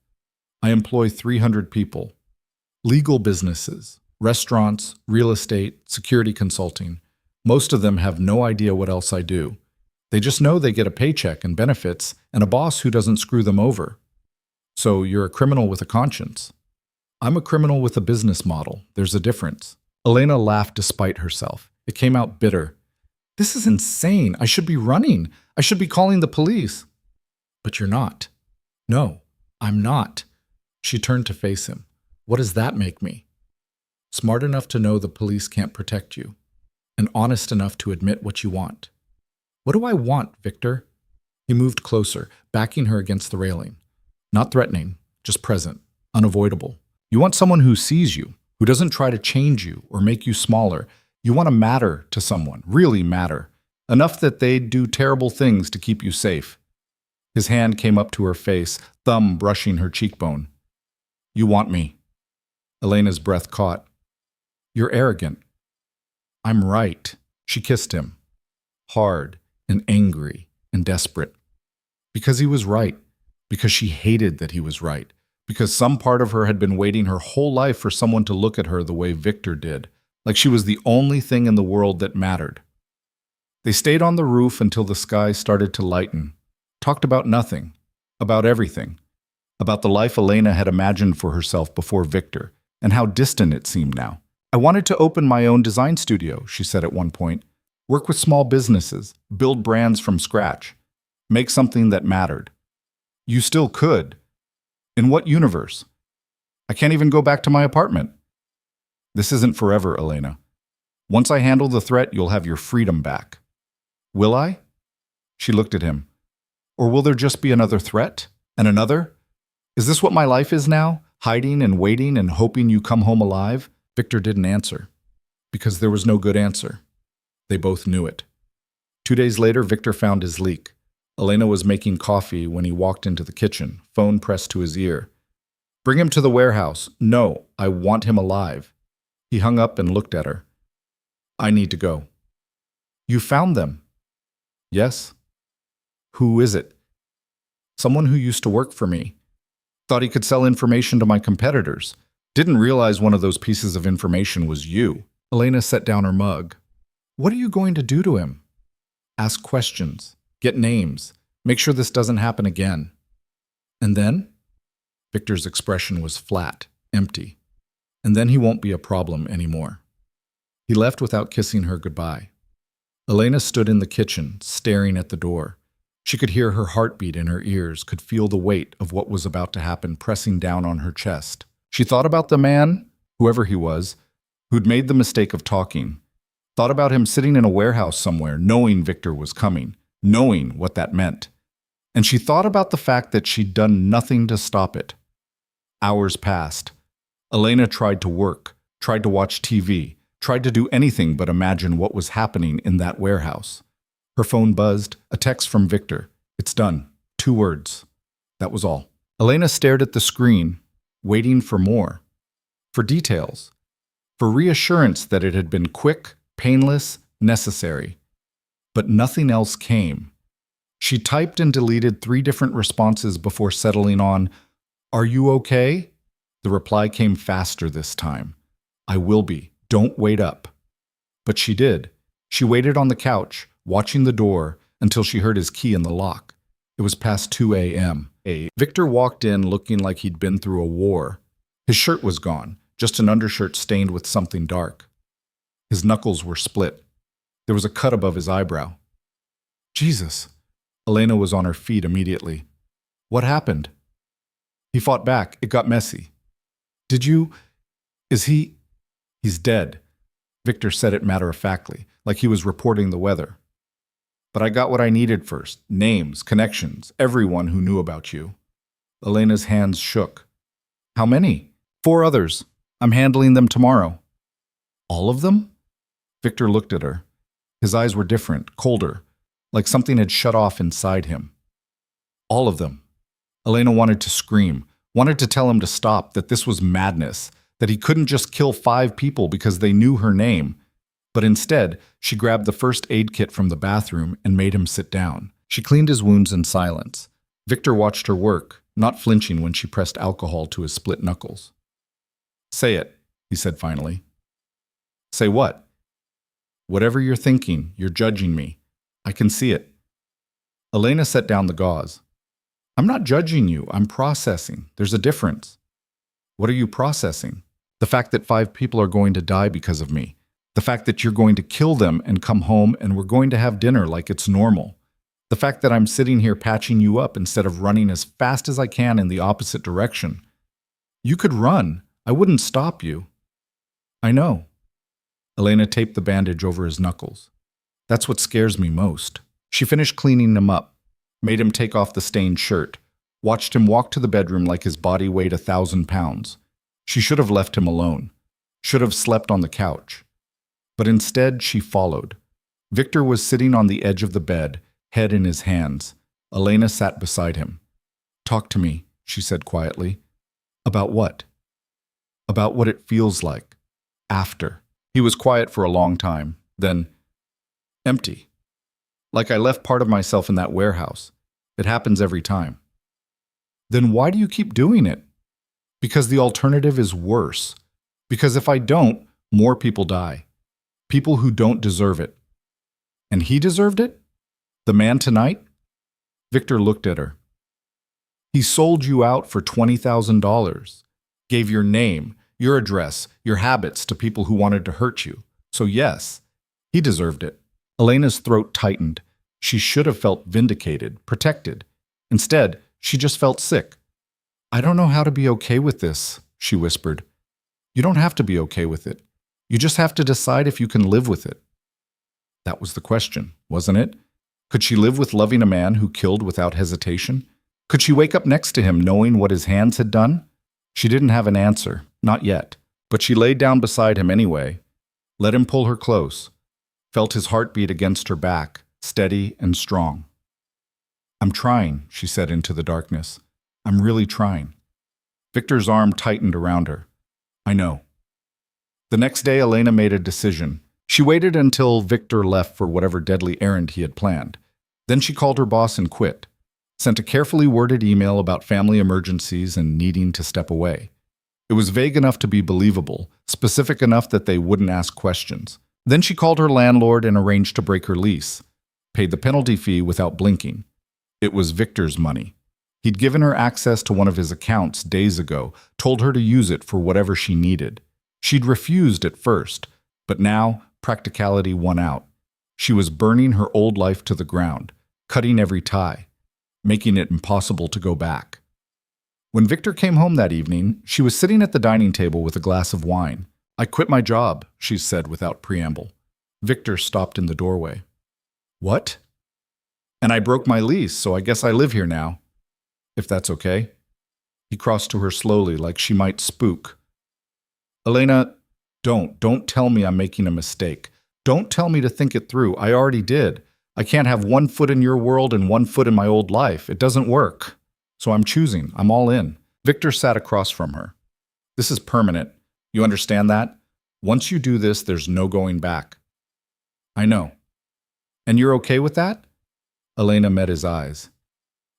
I employ 300 people. Legal businesses, restaurants, real estate, security consulting. Most of them have no idea what else I do. They just know they get a paycheck and benefits and a boss who doesn't screw them over. So you're a criminal with a conscience. I'm a criminal with a business model. There's a difference. Elena laughed despite herself. It came out bitter. This is insane. I should be running. I should be calling the police. But you're not. No, I'm not. She turned to face him. What does that make me? Smart enough to know the police can't protect you, and honest enough to admit what you want. What do I want, Victor? He moved closer, backing her against the railing. Not threatening, just present, unavoidable. You want someone who sees you, who doesn't try to change you or make you smaller. You want to matter to someone, really matter, enough that they'd do terrible things to keep you safe. His hand came up to her face, thumb brushing her cheekbone. You want me. Elena's breath caught. You're arrogant. I'm right. She kissed him. Hard and angry and desperate. Because he was right. Because she hated that he was right. Because some part of her had been waiting her whole life for someone to look at her the way Victor did, like she was the only thing in the world that mattered. They stayed on the roof until the sky started to lighten, talked about nothing, about everything, about the life Elena had imagined for herself before Victor, and how distant it seemed now. I wanted to open my own design studio, she said at one point, work with small businesses, build brands from scratch, make something that mattered. You still could. In what universe? I can't even go back to my apartment. This isn't forever, Elena. Once I handle the threat, you'll have your freedom back. Will I? She looked at him. Or will there just be another threat? And another? Is this what my life is now? Hiding and waiting and hoping you come home alive? Victor didn't answer. Because there was no good answer. They both knew it. 2 days later, Victor found his leak. Elena was making coffee when he walked into the kitchen, phone pressed to his ear. Bring him to the warehouse. No, I want him alive. He hung up and looked at her. I need to go. You found them? Yes. Who is it? Someone who used to work for me. Thought he could sell information to my competitors. Didn't realize one of those pieces of information was you. Elena set down her mug. What are you going to do to him? Ask questions. Get names. Make sure this doesn't happen again. And then? Victor's expression was flat, empty. And then he won't be a problem anymore. He left without kissing her goodbye. Elena stood in the kitchen, staring at the door. She could hear her heartbeat in her ears, could feel the weight of what was about to happen pressing down on her chest. She thought about the man, whoever he was, who'd made the mistake of talking. Thought about him sitting in a warehouse somewhere, knowing Victor was coming, knowing what that meant. And she thought about the fact that she'd done nothing to stop it. Hours passed. Elena tried to work, tried to watch TV, tried to do anything but imagine what was happening in that warehouse. Her phone buzzed, a text from Victor. It's done. 2 words. That was all. Elena stared at the screen, waiting for more. For details. For reassurance that it had been quick, painless, necessary. But nothing else came. She typed and deleted 3 different responses before settling on, Are you okay? The reply came faster this time. I will be. Don't wait up. But she did. She waited on the couch, watching the door, until she heard his key in the lock. It was past 2 a.m. Victor walked in looking like he'd been through a war. His shirt was gone, just an undershirt stained with something dark. His knuckles were split. There was a cut above his eyebrow. Jesus! Elena was on her feet immediately. What happened? He fought back. It got messy. Did you... Is he... He's dead. Victor said it matter-of-factly, like he was reporting the weather. But I got what I needed first. Names, connections, everyone who knew about you. Elena's hands shook. How many? 4 others. I'm handling them tomorrow. All of them? Victor looked at her. His eyes were different, colder, like something had shut off inside him. All of them. Elena wanted to scream, wanted to tell him to stop, that this was madness, that he couldn't just kill 5 people because they knew her name. But instead, she grabbed the first aid kit from the bathroom and made him sit down. She cleaned his wounds in silence. Victor watched her work, not flinching when she pressed alcohol to his split knuckles. "Say it," he said finally. "Say what?" "Whatever you're thinking, you're judging me. I can see it." Elena set down the gauze. "I'm not judging you, I'm processing. There's a difference." "What are you processing?" "The fact that 5 people are going to die because of me. The fact that you're going to kill them and come home and we're going to have dinner like it's normal. The fact that I'm sitting here patching you up instead of running as fast as I can in the opposite direction. You could run. I wouldn't stop you." "I know." Elena taped the bandage over his knuckles. "That's what scares me most." She finished cleaning him up, made him take off the stained shirt, watched him walk to the bedroom like his body weighed 1,000 pounds. She should have left him alone, should have slept on the couch. But instead, she followed. Victor was sitting on the edge of the bed, head in his hands. Elena sat beside him. "Talk to me," she said quietly. "About what?" "About what it feels like. After." He was quiet for a long time. Then, "Empty. Like I left part of myself in that warehouse. It happens every time." "Then why do you keep doing it?" "Because the alternative is worse. Because if I don't, more people die. People who don't deserve it." "And he deserved it? The man tonight?" Victor looked at her. "He sold you out for $20,000. Gave your name, your address, your habits to people who wanted to hurt you. So yes, he deserved it." Elena's throat tightened. She should have felt vindicated, protected. Instead, she just felt sick. "I don't know how to be okay with this," she whispered. "You don't have to be okay with it. You just have to decide if you can live with it." That was the question, wasn't it? Could she live with loving a man who killed without hesitation? Could she wake up next to him knowing what his hands had done? She didn't have an answer, not yet. But she laid down beside him anyway, let him pull her close, felt his heartbeat against her back, steady and strong. "I'm trying," she said into the darkness. "I'm really trying." Victor's arm tightened around her. "I know." The next day, Elena made a decision. She waited until Victor left for whatever deadly errand he had planned. Then she called her boss and quit. Sent a carefully worded email about family emergencies and needing to step away. It was vague enough to be believable, specific enough that they wouldn't ask questions. Then she called her landlord and arranged to break her lease. Paid the penalty fee without blinking. It was Victor's money. He'd given her access to one of his accounts days ago, told her to use it for whatever she needed. She'd refused at first, but now practicality won out. She was burning her old life to the ground, cutting every tie, making it impossible to go back. When Victor came home that evening, she was sitting at the dining table with a glass of wine. "I quit my job," she said without preamble. Victor stopped in the doorway. "What?" "And I broke my lease, so I guess I live here now. If that's okay." He crossed to her slowly, like she might spook. "Elena, don't tell me I'm making a mistake. Don't tell me to think it through. I already did. I can't have one foot in your world and one foot in my old life. It doesn't work. So I'm choosing. I'm all in." Victor sat across from her. "This is permanent. You understand that? Once you do this, there's no going back." "I know." "And you're okay with that?" Elena met his eyes.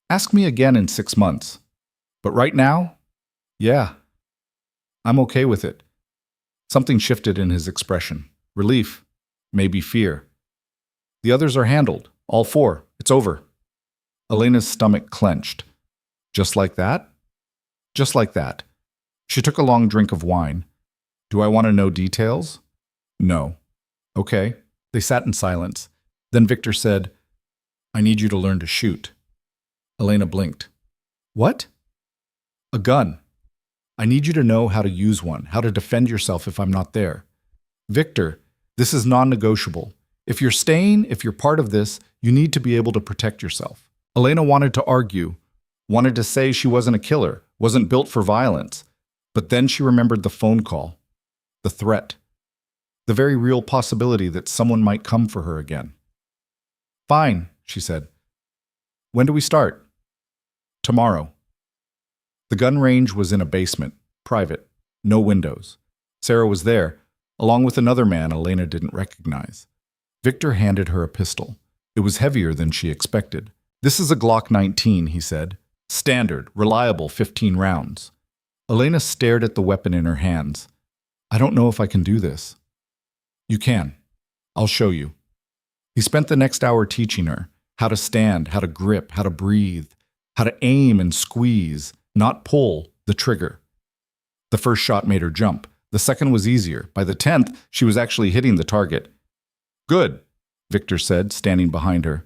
"Ask me again in 6 months. But right now, yeah, I'm okay with it." Something shifted in his expression. Relief, maybe fear. "The others are handled. All 4. It's over." Elena's stomach clenched. "Just like that?" "Just like that." She took a long drink of wine. "Do I want to know details?" "No." "Okay." They sat in silence. Then Victor said, "I need you to learn to shoot." Elena blinked. "What?" "A gun. I need you to know how to use one, how to defend yourself if I'm not there. Victor, this is non-negotiable. If you're staying, if you're part of this, you need to be able to protect yourself." Elena wanted to argue, wanted to say she wasn't a killer, wasn't built for violence. But then she remembered the phone call, the threat, the very real possibility that someone might come for her again. "Fine," she said. "When do we start?" Tomorrow. The gun range was in a basement, private, no windows. Sarah was there, along with another man Elena didn't recognize. Victor handed her a pistol. It was heavier than she expected. "This is a Glock 19, he said. "Standard, reliable 15 rounds. Elena stared at the weapon in her hands. "I don't know if I can do this." "You can. I'll show you." He spent the next hour teaching her how to stand, how to grip, how to breathe, how to aim and squeeze, not pull, the trigger. The first shot made her jump. The second was easier. By the 10th, she was actually hitting the target. "Good," Victor said, standing behind her.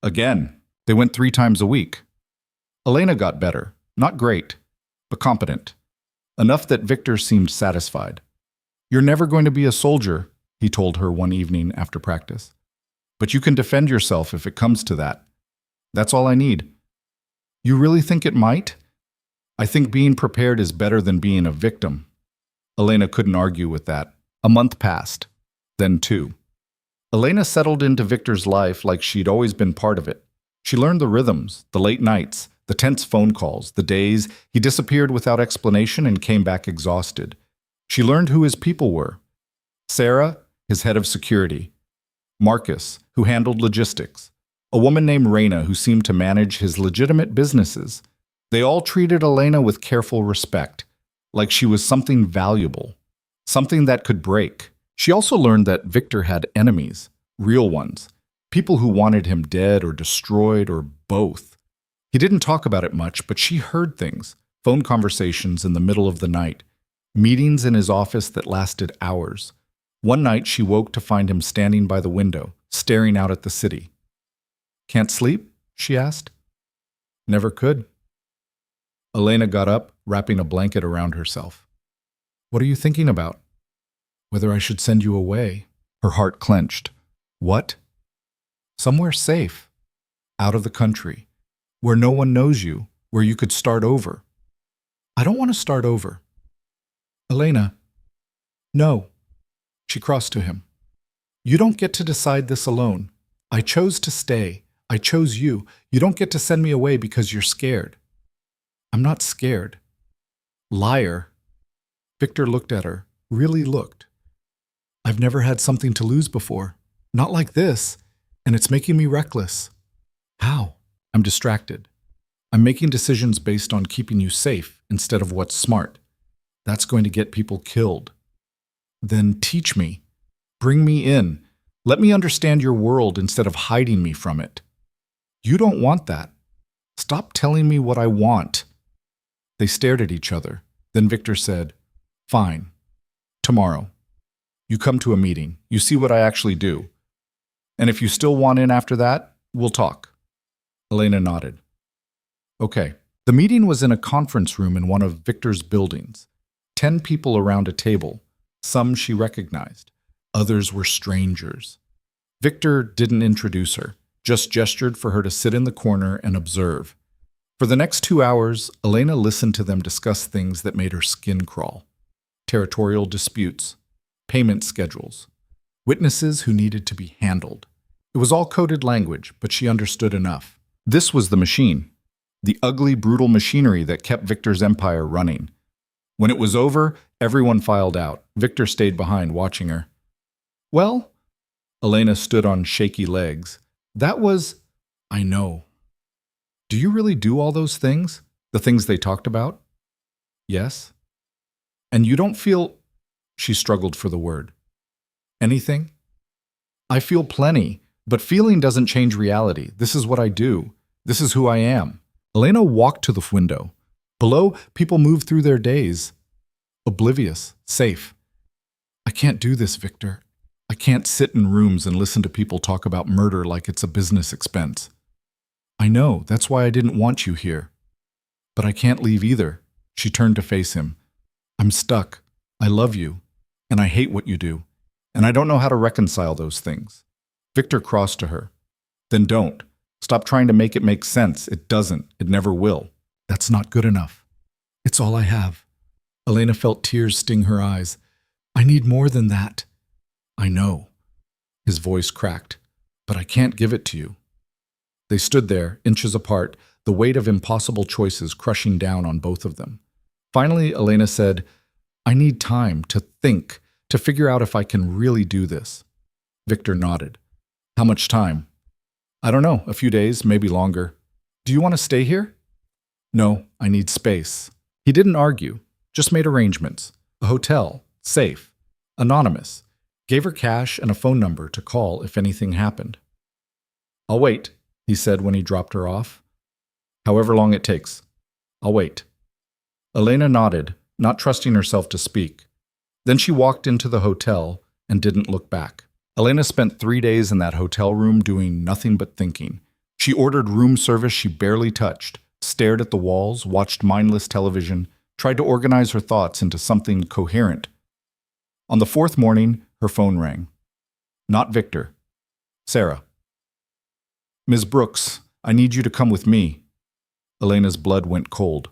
Again, they went 3 times a week. Elena got better. Not great, but competent. Enough that Victor seemed satisfied. "You're never going to be a soldier," he told her one evening after practice. "But you can defend yourself if it comes to that. That's all I need." "You really think it might?" "I think being prepared is better than being a victim." Elena couldn't argue with that. A month passed, then 2. Elena settled into Victor's life like she'd always been part of it. She learned the rhythms, the late nights, the tense phone calls, the days he disappeared without explanation and came back exhausted. She learned who his people were. Sarah, his head of security. Marcus, who handled logistics. A woman named Raina who seemed to manage his legitimate businesses. They all treated Elena with careful respect, like she was something valuable, something that could break. She also learned that Victor had enemies, real ones, people who wanted him dead or destroyed or both. He didn't talk about it much, but she heard things, phone conversations in the middle of the night, meetings in his office that lasted hours. One night she woke to find him standing by the window, staring out at the city. "Can't sleep?" she asked. "Never could." Elena got up, wrapping a blanket around herself. "What are you thinking about?" "Whether I should send you away." Her heart clenched. "What?" "Somewhere safe. Out of the country. Where no one knows you. Where you could start over." "I don't want to start over." "Elena." "No." She crossed to him. "You don't get to decide this alone. I chose to stay. I chose you. You don't get to send me away because you're scared." "I'm not scared." "Liar." Victor looked at her, really looked. "I've never had something to lose before. Not like this. And it's making me reckless." "How?" "I'm distracted. I'm making decisions based on keeping you safe instead of what's smart. That's going to get people killed." "Then teach me. Bring me in. Let me understand your world instead of hiding me from it." "You don't want that. Stop telling me what I want." They stared at each other. Then Victor said, "Fine. Tomorrow. You come to a meeting. You see what I actually do. And if you still want in after that, we'll talk." Elena nodded. "Okay." The meeting was in a conference room in one of Victor's buildings. 10 people around a table. Some she recognized. Others were strangers. Victor didn't introduce her, just gestured for her to sit in the corner and observe. For the next 2 hours, Elena listened to them discuss things that made her skin crawl. Territorial disputes, payment schedules, witnesses who needed to be handled. It was all coded language, but she understood enough. This was the machine, the ugly, brutal machinery that kept Victor's empire running. When it was over, everyone filed out. Victor stayed behind, watching her. "Well," Elena stood on shaky legs. "That was—" "I know." "Do you really do all those things? The things they talked about?" "Yes." "And you don't feel—" She struggled for the word. "Anything?" "I feel plenty, but feeling doesn't change reality. This is what I do. This is who I am." Elena walked to the window. Below, people moved through their days. Oblivious, safe. "I can't do this, Victor. I can't sit in rooms and listen to people talk about murder like it's a business expense." "I know, that's why I didn't want you here." "But I can't leave either." She turned to face him. "I'm stuck. I love you, and I hate what you do, and I don't know how to reconcile those things." Victor crossed to her. "Then don't. Stop trying to make it make sense. It doesn't. It never will." "That's not good enough. It's all I have." Elena felt tears sting her eyes. "I need more than that." "I know." His voice cracked. "But I can't give it to you." They stood there, inches apart, the weight of impossible choices crushing down on both of them. Finally, Elena said, "I need time to think, to figure out if I can really do this." Victor nodded. "How much time?" "I don't know, a few days, maybe longer." "Do you want to stay here?" "No, I need space." He didn't argue, just made arrangements. A hotel, safe, anonymous. Gave her cash and a phone number to call if anything happened. "I'll wait," he said when he dropped her off. "However long it takes. I'll wait." Elena nodded, not trusting herself to speak. Then she walked into the hotel and didn't look back. Elena spent 3 days in that hotel room doing nothing but thinking. She ordered room service she barely touched, stared at the walls, watched mindless television, tried to organize her thoughts into something coherent. On the 4th morning, her phone rang. Not Victor. Sarah. "Ms. Brooks, I need you to come with me." Elena's blood went cold.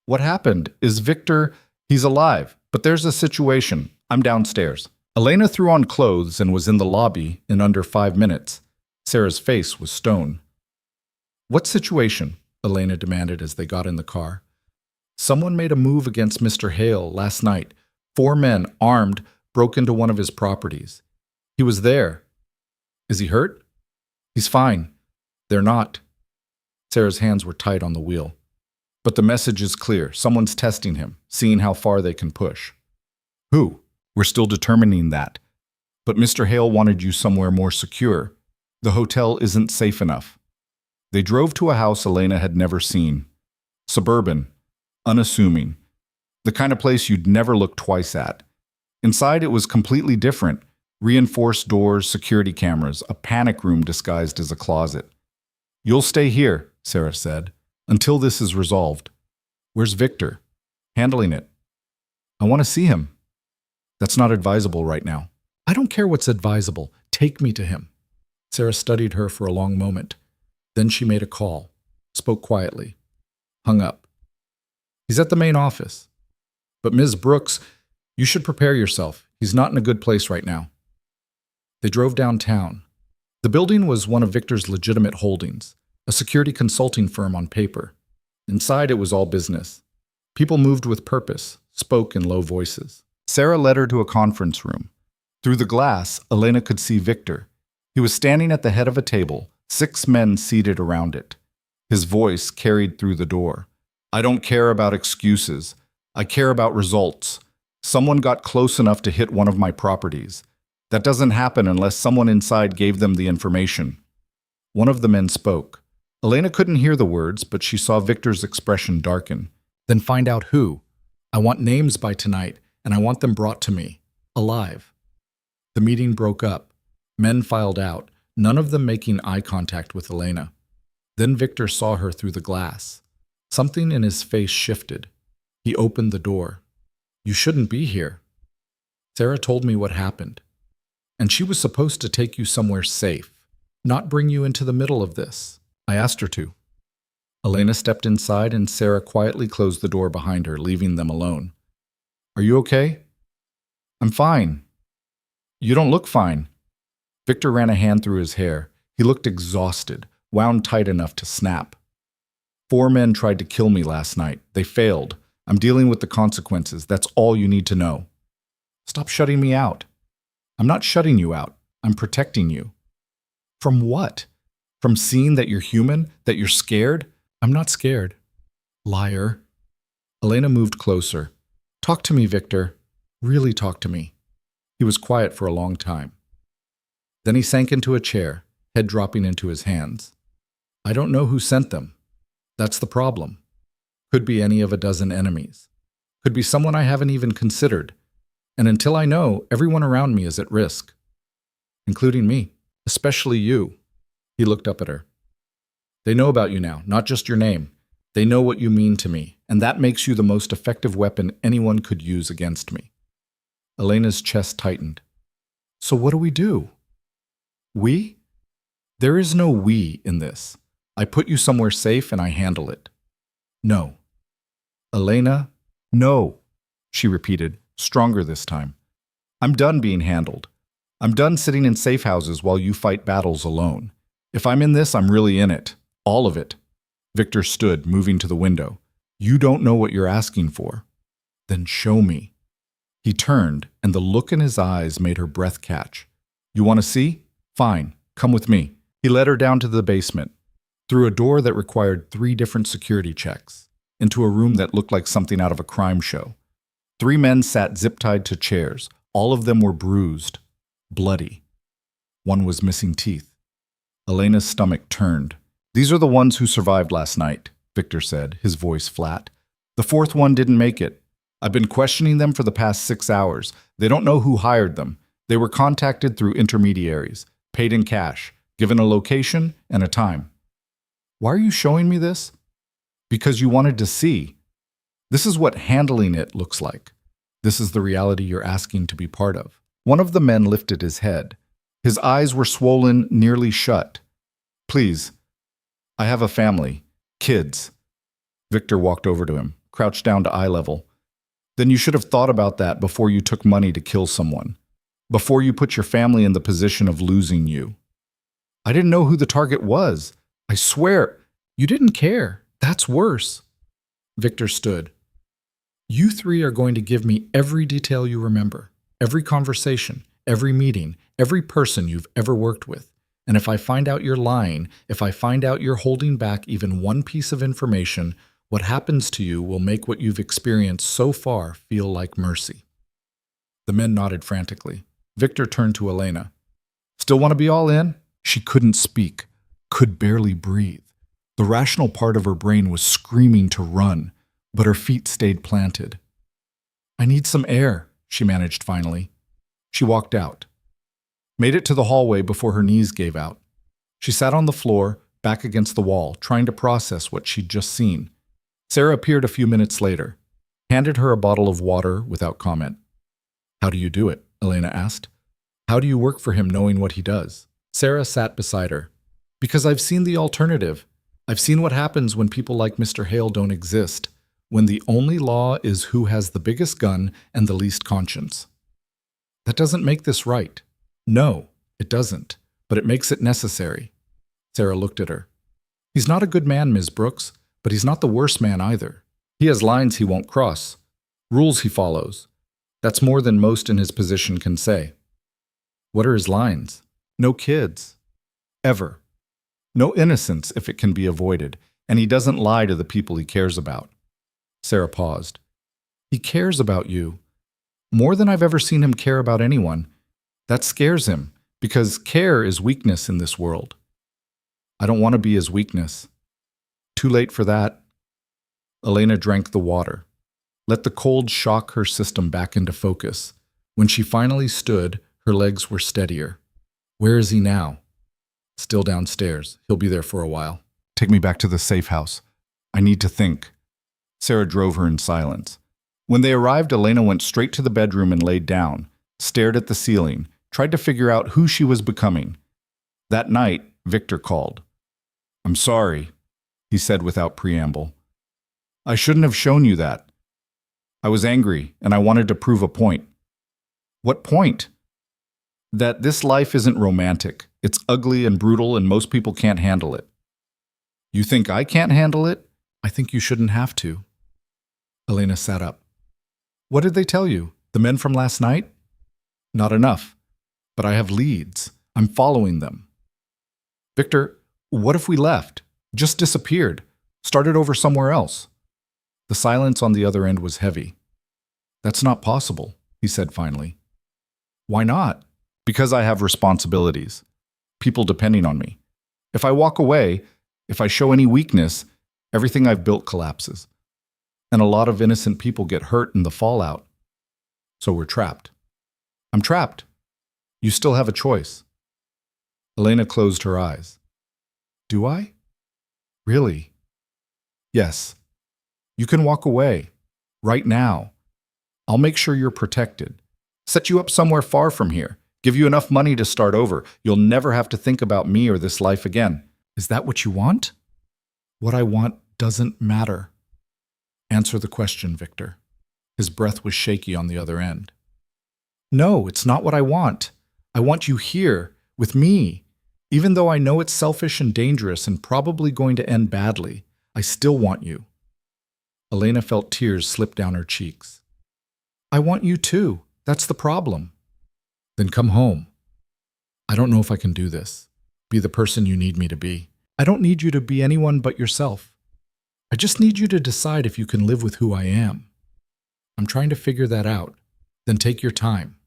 "What happened? Is Victor—" "He's alive, but there's a situation. I'm downstairs." Elena threw on clothes and was in the lobby in under 5 minutes. Sarah's face was stone. "What situation?" Elena demanded as they got in the car. "Someone made a move against Mr. Hale last night. 4 men, armed, broke into one of his properties. He was there." "Is he hurt?" "He's fine." "They're not." Sarah's hands were tight on the wheel. "But the message is clear. Someone's testing him, seeing how far they can push." "Who?" "We're still determining that. But Mr. Hale wanted you somewhere more secure. The hotel isn't safe enough." They drove to a house Elena had never seen. Suburban, unassuming. The kind of place you'd never look twice at. Inside it was completely different. Reinforced doors, security cameras, a panic room disguised as a closet. "You'll stay here," Sarah said, "until this is resolved." "Where's Victor?" "Handling it." "I want to see him." "That's not advisable right now." "I don't care what's advisable. Take me to him." Sarah studied her for a long moment. Then she made a call, spoke quietly, hung up. "He's at the main office." "But Ms. Brooks, you should prepare yourself. He's not in a good place right now." They drove downtown. The building was one of Victor's legitimate holdings, a security consulting firm on paper. Inside it was all business. People moved with purpose, spoke in low voices. Sarah led her to a conference room. Through the glass, Elena could see Victor. He was standing at the head of a table, 6 men seated around it. His voice carried through the door. "I don't care about excuses. I care about results. Someone got close enough to hit one of my properties. That doesn't happen unless someone inside gave them the information." One of the men spoke. Elena couldn't hear the words, but she saw Victor's expression darken. "Then find out who. I want names by tonight, and I want them brought to me, alive." The meeting broke up. Men filed out, none of them making eye contact with Elena. Then Victor saw her through the glass. Something in his face shifted. He opened the door. "You shouldn't be here. Sarah told me what happened. And she was supposed to take you somewhere safe, not bring you into the middle of this. I asked her to." Elena stepped inside and Sarah quietly closed the door behind her, leaving them alone. "Are you okay?" "I'm fine." "You don't look fine." Victor ran a hand through his hair. He looked exhausted, wound tight enough to snap. 4 men tried to kill me last night. They failed. I'm dealing with the consequences. That's all you need to know. Stop shutting me out. I'm not shutting you out. I'm protecting you. From what? From seeing that you're human? That you're scared? I'm not scared. Liar. Elena moved closer. "Talk to me, Victor. Really talk to me." He was quiet for a long time. Then he sank into a chair, head dropping into his hands. "I don't know who sent them. That's the problem. Could be any of a dozen enemies. Could be someone I haven't even considered. And until I know, everyone around me is at risk. Including me. Especially you." He looked up at her. "They know about you now, not just your name. They know what you mean to me, and that makes you the most effective weapon anyone could use against me." Elena's chest tightened. "So what do we do?" "We? There is no we in this. I put you somewhere safe and I handle it." "No." "Elena, no," she repeated, stronger this time. "I'm done being handled. I'm done sitting in safe houses while you fight battles alone. If I'm in this, I'm really in it. All of it. Victor stood, moving to the window. You don't know what you're asking for. Then show me. He turned, and the look in his eyes made her breath catch. You want to see? Fine, come with me. He led her down to the basement, through a door that required 3 different security checks, into a room that looked like something out of a crime show. 3 men sat zip-tied to chairs. All of them were bruised, bloody. One was missing teeth. Elena's stomach turned. These are the ones who survived last night, Victor said, his voice flat. The 4th one didn't make it. I've been questioning them for the past 6 hours. They don't know who hired them. They were contacted through intermediaries, paid in cash, given a location and a time. Why are you showing me this? Because you wanted to see. This is what handling it looks like. This is the reality you're asking to be part of. One of the men lifted his head. His eyes were swollen, nearly shut. Please, I have a family, kids. Victor walked over to him, crouched down to eye level. Then you should have thought about that before you took money to kill someone, before you put your family in the position of losing you. I didn't know who the target was. I swear, you didn't care. That's worse. Victor stood. You 3 are going to give me every detail you remember, every conversation, every meeting, every person you've ever worked with. And if I find out you're lying, if I find out you're holding back even one piece of information, what happens to you will make what you've experienced so far feel like mercy. The men nodded frantically. Victor turned to Elena. Still want to be all in? She couldn't speak, could barely breathe. The rational part of her brain was screaming to run, but her feet stayed planted. I need some air, she managed finally. She walked out. Made it to the hallway before her knees gave out. She sat on the floor, back against the wall, trying to process what she'd just seen. Sarah appeared a few minutes later, handed her a bottle of water without comment. How do you do it? Elena asked. How do you work for him knowing what he does? Sarah sat beside her. Because I've seen the alternative. I've seen what happens when people like Mr. Hale don't exist, when the only law is who has the biggest gun and the least conscience. That doesn't make this right. No, it doesn't, but it makes it necessary. Sarah looked at her. He's not a good man, Ms. Brooks, but he's not the worst man either. He has lines he won't cross, rules he follows. That's more than most in his position can say. What are his lines? No kids. Ever. No innocence if it can be avoided, and he doesn't lie to the people he cares about. Sarah paused. He cares about you. More than I've ever seen him care about anyone. That scares him, because care is weakness in this world. I don't want to be his weakness. Too late for that. Elena drank the water. Let the cold shock her system back into focus. When she finally stood, her legs were steadier. Where is he now? Still downstairs. He'll be there for a while. Take me back to the safe house. I need to think. Sarah drove her in silence. When they arrived, Elena went straight to the bedroom and laid down, stared at the ceiling, tried to figure out who she was becoming. That night, Victor called. I'm sorry, he said without preamble. I shouldn't have shown you that. I was angry, and I wanted to prove a point. What point? That this life isn't romantic. It's ugly and brutal, and most people can't handle it. You think I can't handle it? I think you shouldn't have to. Elena sat up. What did they tell you? The men from last night? Not enough. But I have leads. I'm following them. Victor, what if we left? Just disappeared? Started over somewhere else? The silence on the other end was heavy. That's not possible, he said finally. Why not? Because I have responsibilities. People depending on me. If I walk away, if I show any weakness, everything I've built collapses. And a lot of innocent people get hurt in the fallout. So we're trapped. I'm trapped. You still have a choice. Elena closed her eyes. Do I? Really? Yes. You can walk away. Right now. I'll make sure you're protected. Set you up somewhere far from here. Give you enough money to start over. You'll never have to think about me or this life again. Is that what you want? What I want doesn't matter. Answer the question, Victor. His breath was shaky on the other end. No, it's not what I want. I want you here, with me. Even though I know it's selfish and dangerous and probably going to end badly, I still want you. Elena felt tears slip down her cheeks. I want you too. That's the problem. Then come home. I don't know if I can do this. Be the person you need me to be. I don't need you to be anyone but yourself. I just need you to decide if you can live with who I am. I'm trying to figure that out. Then take your time.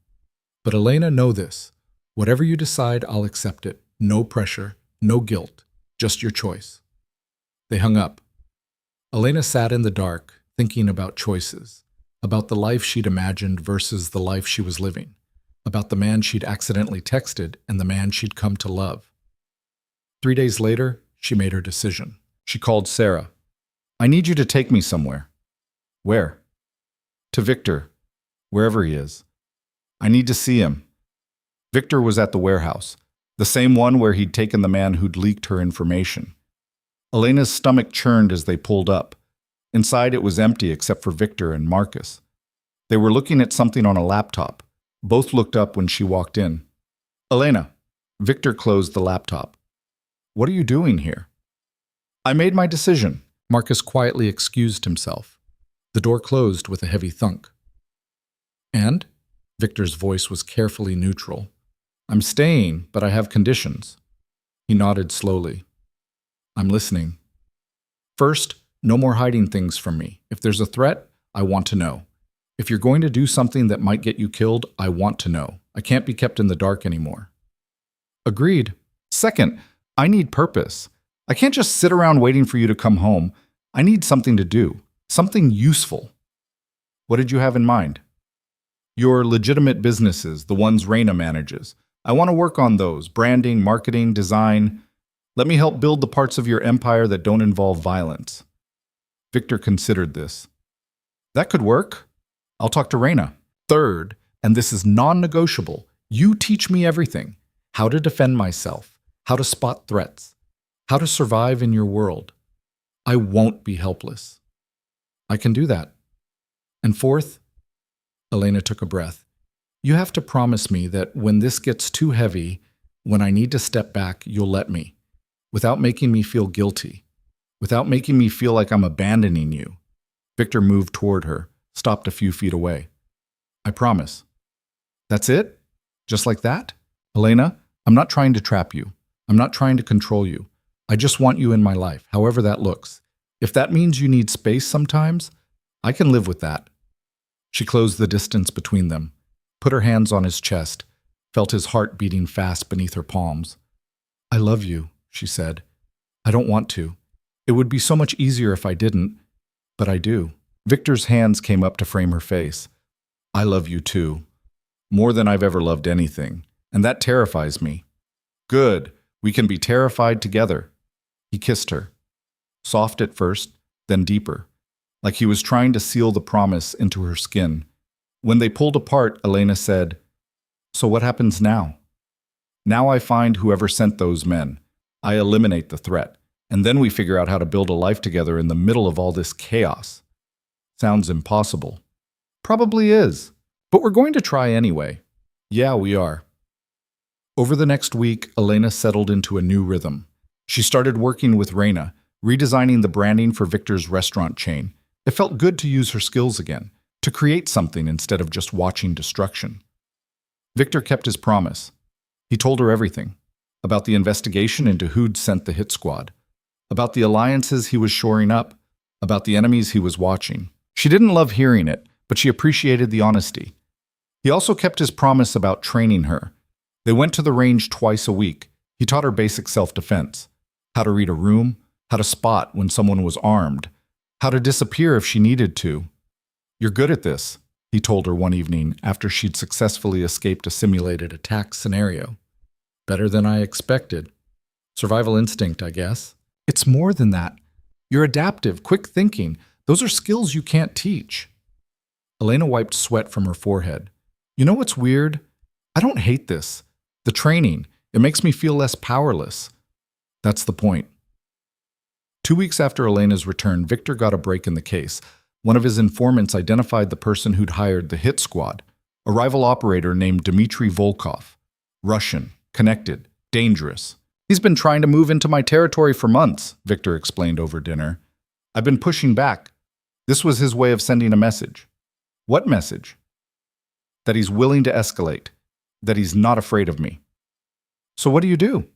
But Elena, know this. Whatever you decide, I'll accept it. No pressure, no guilt, just your choice. They hung up. Elena sat in the dark, thinking about choices, about the life she'd imagined versus the life she was living, about the man she'd accidentally texted and the man she'd come to love. 3 days later, she made her decision. She called Sarah. I need you to take me somewhere. Where? To Victor, wherever he is. I need to see him. Victor was at the warehouse, the same one where he'd taken the man who'd leaked her information. Elena's stomach churned as they pulled up. Inside it was empty except for Victor and Marcus. They were looking at something on a laptop. Both looked up when she walked in. Elena. Victor closed the laptop. What are you doing here? I made my decision. Marcus quietly excused himself. The door closed with a heavy thunk. And? Victor's voice was carefully neutral. I'm staying, but I have conditions. He nodded slowly. I'm listening. First, no more hiding things from me. If there's a threat, I want to know. If you're going to do something that might get you killed, I want to know. I can't be kept in the dark anymore. Agreed. Second, I need purpose. I can't just sit around waiting for you to come home. I need something to do, something useful. What did you have in mind? Your legitimate businesses, the ones Reina manages. I want to work on those, branding, marketing, design. Let me help build the parts of your empire that don't involve violence. Victor considered this. That could work. I'll talk to Reina. Third, and this is non-negotiable, you teach me everything. How to defend myself, how to spot threats, how to survive in your world. I won't be helpless. I can do that. And fourth, Elena took a breath. You have to promise me that when this gets too heavy, when I need to step back, you'll let me, without making me feel guilty, without making me feel like I'm abandoning you. Victor moved toward her, stopped a few feet away. I promise. That's it? Just like that? Elena, I'm not trying to trap you. I'm not trying to control you. I just want you in my life, however that looks. If that means you need space sometimes, I can live with that. She closed the distance between them, put her hands on his chest, felt his heart beating fast beneath her palms. I love you, she said. I don't want to. It would be so much easier if I didn't, but I do. Victor's hands came up to frame her face. I love you too, more than I've ever loved anything, and that terrifies me. Good, we can be terrified together. He kissed her, soft at first, then deeper, like he was trying to seal the promise into her skin. When they pulled apart, Elena said, So what happens now? Now I find whoever sent those men. I eliminate the threat, and then we figure out how to build a life together in the middle of all this chaos. Sounds impossible. Probably is, but we're going to try anyway. Yeah, we are. Over the next week, Elena settled into a new rhythm. She started working with Reina, redesigning the branding for Victor's restaurant chain. It felt good to use her skills again, to create something instead of just watching destruction. Victor kept his promise. He told her everything, about the investigation into who'd sent the hit squad, about the alliances he was shoring up, about the enemies he was watching. She didn't love hearing it, but she appreciated the honesty. He also kept his promise about training her. They went to the range twice a week. He taught her basic self-defense, how to read a room, how to spot when someone was armed, how to disappear if she needed to. You're good at this, he told her one evening after she'd successfully escaped a simulated attack scenario. Better than I expected. Survival instinct, I guess. It's more than that. You're adaptive, quick thinking. Those are skills you can't teach. Elena wiped sweat from her forehead. You know what's weird? I don't hate this. The training, it makes me feel less powerless. That's the point. 2 weeks after Elena's return, Victor got a break in the case. One of his informants identified the person who'd hired the hit squad, a rival operator named Dmitry Volkov. Russian, connected, dangerous. He's been trying to move into my territory for months, Victor explained over dinner. I've been pushing back. This was his way of sending a message. What message? That he's willing to escalate, that he's not afraid of me. So what do you do?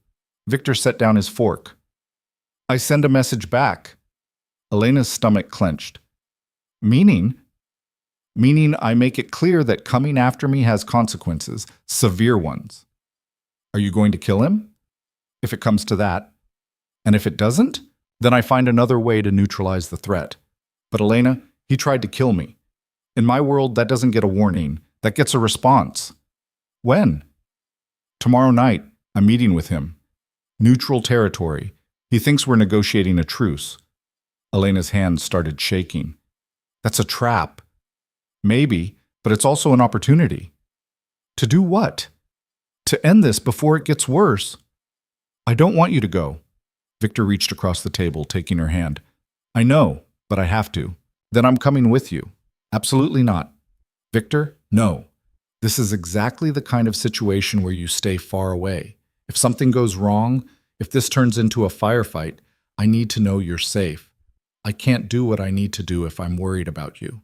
Victor set down his fork. I send a message back. Elena's stomach clenched. Meaning I make it clear that coming after me has consequences, severe ones. Are you going to kill him? If it comes to that. And if it doesn't, then I find another way to neutralize the threat. But Elena, he tried to kill me. In my world, that doesn't get a warning. That gets a response. When? Tomorrow night, I'm meeting with him. Neutral territory. He thinks we're negotiating a truce. Elena's hands started shaking. That's a trap. Maybe, but it's also an opportunity. To do what? To end this before it gets worse. I don't want you to go. Victor reached across the table, taking her hand. I know, but I have to. Then I'm coming with you. Absolutely not. Victor, no. This is exactly the kind of situation where you stay far away. If something goes wrong, if this turns into a firefight, I need to know you're safe. I can't do what I need to do if I'm worried about you.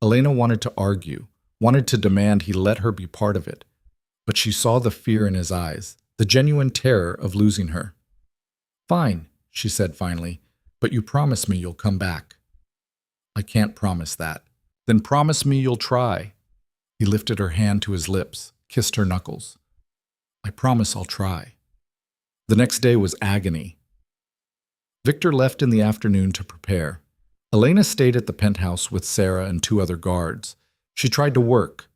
Elena wanted to argue, wanted to demand he let her be part of it, but she saw the fear in his eyes, the genuine terror of losing her. Fine, she said finally, but you promise me you'll come back. I can't promise that. Then promise me you'll try. He lifted her hand to his lips, kissed her knuckles. I promise I'll try. The next day was agony. Victor left in the afternoon to prepare. Elena stayed at the penthouse with Sarah and 2 other guards. She tried to work,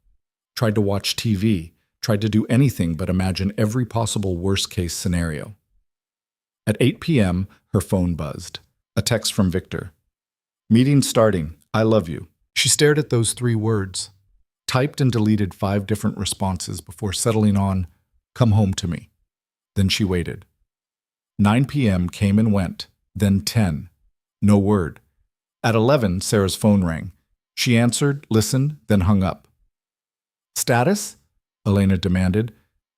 tried to watch TV, tried to do anything but imagine every possible worst-case scenario. At 8 p.m., her phone buzzed. A text from Victor. Meeting starting. I love you. She stared at those 3 words, typed and deleted 5 different responses before settling on, come home to me. Then she waited. 9 p.m. came and went, then 10. No word. At 11, Sarah's phone rang. She answered, listened, then hung up. Status? Elena demanded.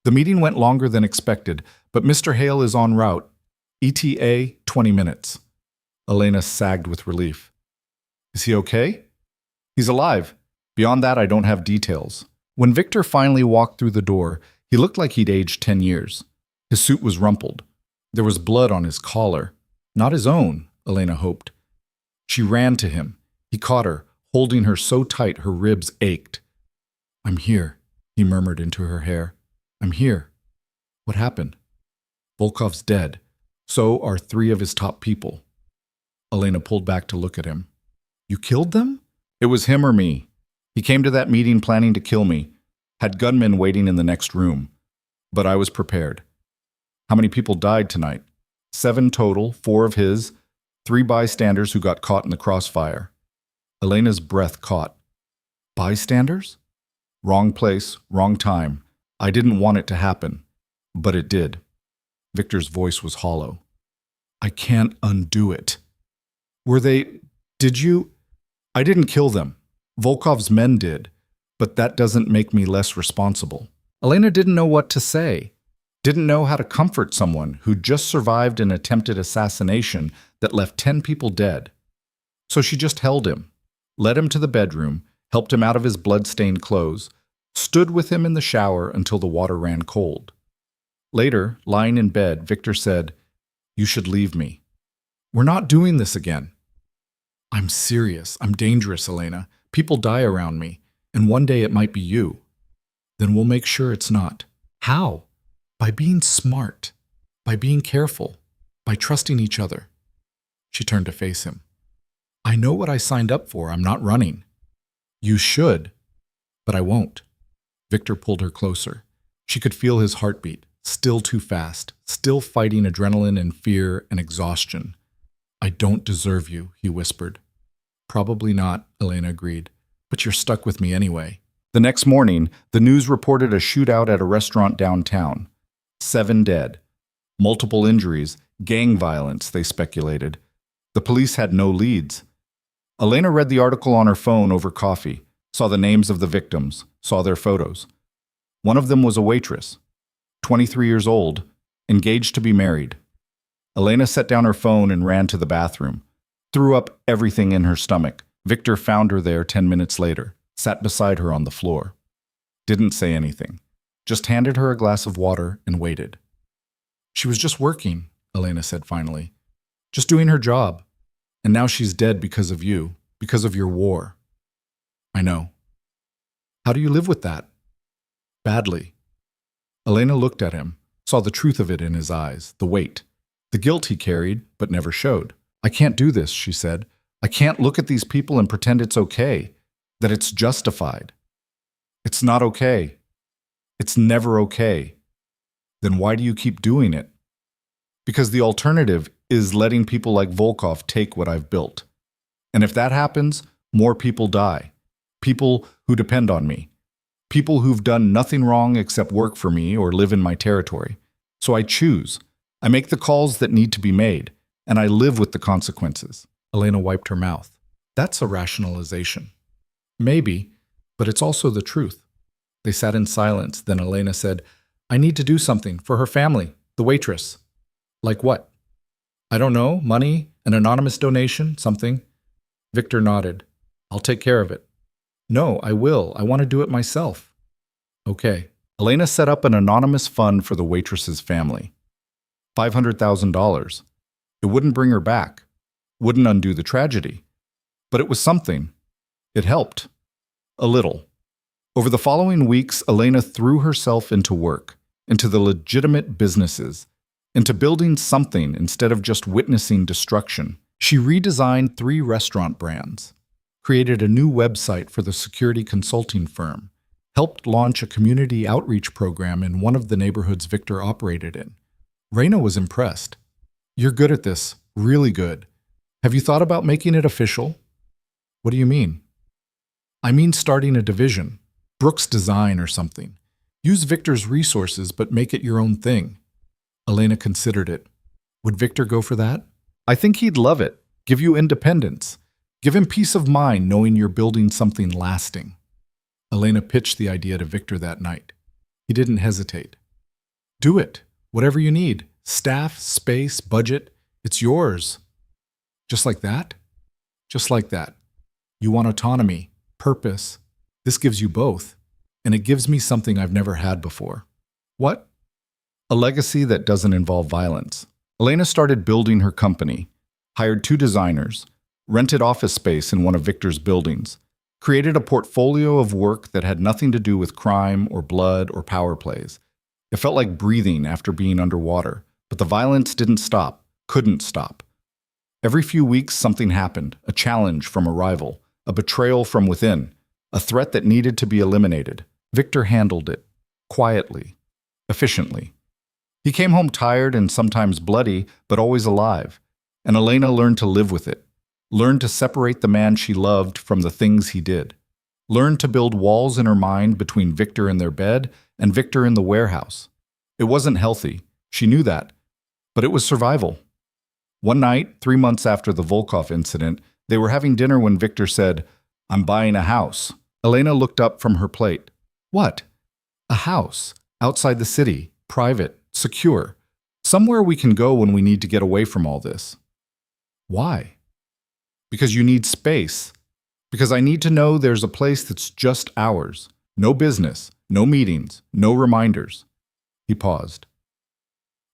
The meeting went longer than expected, but Mr. Hale is en route. ETA, 20 minutes. Elena sagged with relief. Is he okay? He's alive. Beyond that, I don't have details. When Victor finally walked through the door, he looked like he'd aged 10 years. His suit was rumpled. There was blood on his collar. Not his own, Elena hoped. She ran to him. He caught her, holding her so tight her ribs ached. I'm here, he murmured into her hair. I'm here. What happened? Volkov's dead. So are 3 of his top people. Elena pulled back to look at him. You killed them? It was him or me. He came to that meeting planning to kill me. Had gunmen waiting in the next room. But I was prepared. How many people died tonight? 7 total, 4 of his, 3 bystanders who got caught in the crossfire. Elena's breath caught. Bystanders? Wrong place, wrong time. I didn't want it to happen, but it did. Victor's voice was hollow. I can't undo it. Did you? I didn't kill them. Volkov's men did, but that doesn't make me less responsible. Elena didn't know what to say. Didn't know how to comfort someone who just survived an attempted assassination that left 10 people dead. So she just held him, led him to the bedroom, helped him out of his blood-stained clothes, stood with him in the shower until the water ran cold. Later, lying in bed, Victor said, You should leave me. We're not doing this again. I'm serious. I'm dangerous, Elena. People die around me, and one day it might be you. Then we'll make sure it's not. How? By being smart, by being careful, by trusting each other. She turned to face him. I know what I signed up for. I'm not running. You should, but I won't. Victor pulled her closer. She could feel his heartbeat, still too fast, still fighting adrenaline and fear and exhaustion. I don't deserve you, he whispered. Probably not, Elena agreed, but you're stuck with me anyway. The next morning, the news reported a shootout at a restaurant downtown. 7 dead. Multiple injuries, gang violence, they speculated. The police had no leads. Elena read the article on her phone over coffee, saw the names of the victims, saw their photos. One of them was a waitress, 23 years old, engaged to be married. Elena set down her phone and ran to the bathroom. threw up everything in her stomach. Victor found her there 10 minutes later, sat beside her on the floor. Didn't say anything, just handed her a glass of water and waited. She was just working, Elena said finally. Just doing her job. And now she's dead because of you, because of your war. I know. How do you live with that? Badly. Elena looked at him, saw the truth of it in his eyes, the weight, the guilt he carried but never showed. I can't do this, she said. I can't look at these people and pretend it's okay, that it's justified. It's not okay. It's never okay. Then why do you keep doing it? Because the alternative is letting people like Volkov take what I've built. And if that happens, more people die. People who depend on me. People who've done nothing wrong except work for me or live in my territory. So I choose. I make the calls that need to be made, and I live with the consequences. Elena wiped her mouth. That's a rationalization. Maybe, but it's also the truth. They sat in silence. Then Elena said, I need to do something for her family, the waitress. Like what? I don't know, money, an anonymous donation, something. Victor nodded. I'll take care of it. No, I will. I want to do it myself. Okay. Elena set up an anonymous fund for the waitress's family. $500,000. It wouldn't bring her back. Wouldn't undo the tragedy. But it was something. It helped. A little. Over the following weeks, Elena threw herself into work, into the legitimate businesses, into building something instead of just witnessing destruction. She redesigned 3 restaurant brands, created a new website for the security consulting firm, helped launch a community outreach program in one of the neighborhoods Victor operated in. Reina was impressed. You're good at this, really good. Have you thought about making it official? What do you mean? I mean starting a division, Brooks Design or something. Use Victor's resources but make it your own thing. Elena considered it. Would Victor go for that? I think he'd love it. Give you independence. Give him peace of mind knowing you're building something lasting. Elena pitched the idea to Victor that night. He didn't hesitate. Do it. Whatever you need. Staff, space, budget. It's yours. Just like that? Just like that. You want autonomy, purpose. This gives you both. And it gives me something I've never had before. What? A legacy that doesn't involve violence. Elena started building her company, hired 2 designers, rented office space in one of Victor's buildings, created a portfolio of work that had nothing to do with crime or blood or power plays. It felt like breathing after being underwater, but the violence didn't stop, couldn't stop. Every few weeks something happened, a challenge from a rival, a betrayal from within, a threat that needed to be eliminated. Victor handled it, quietly, efficiently. He came home tired and sometimes bloody, but always alive, and Elena learned to live with it. Learned to separate the man she loved from the things he did. Learned to build walls in her mind between Victor in their bed and Victor in the warehouse. It wasn't healthy. She knew that. But it was survival. One night, 3 months after the Volkov incident, they were having dinner when Victor said, I'm buying a house. Elena looked up from her plate. What? A house. Outside the city. Private. Secure. Somewhere we can go when we need to get away from all this. Why? Because you need space. Because I need to know there's a place that's just ours. No business, no meetings, no reminders. He paused.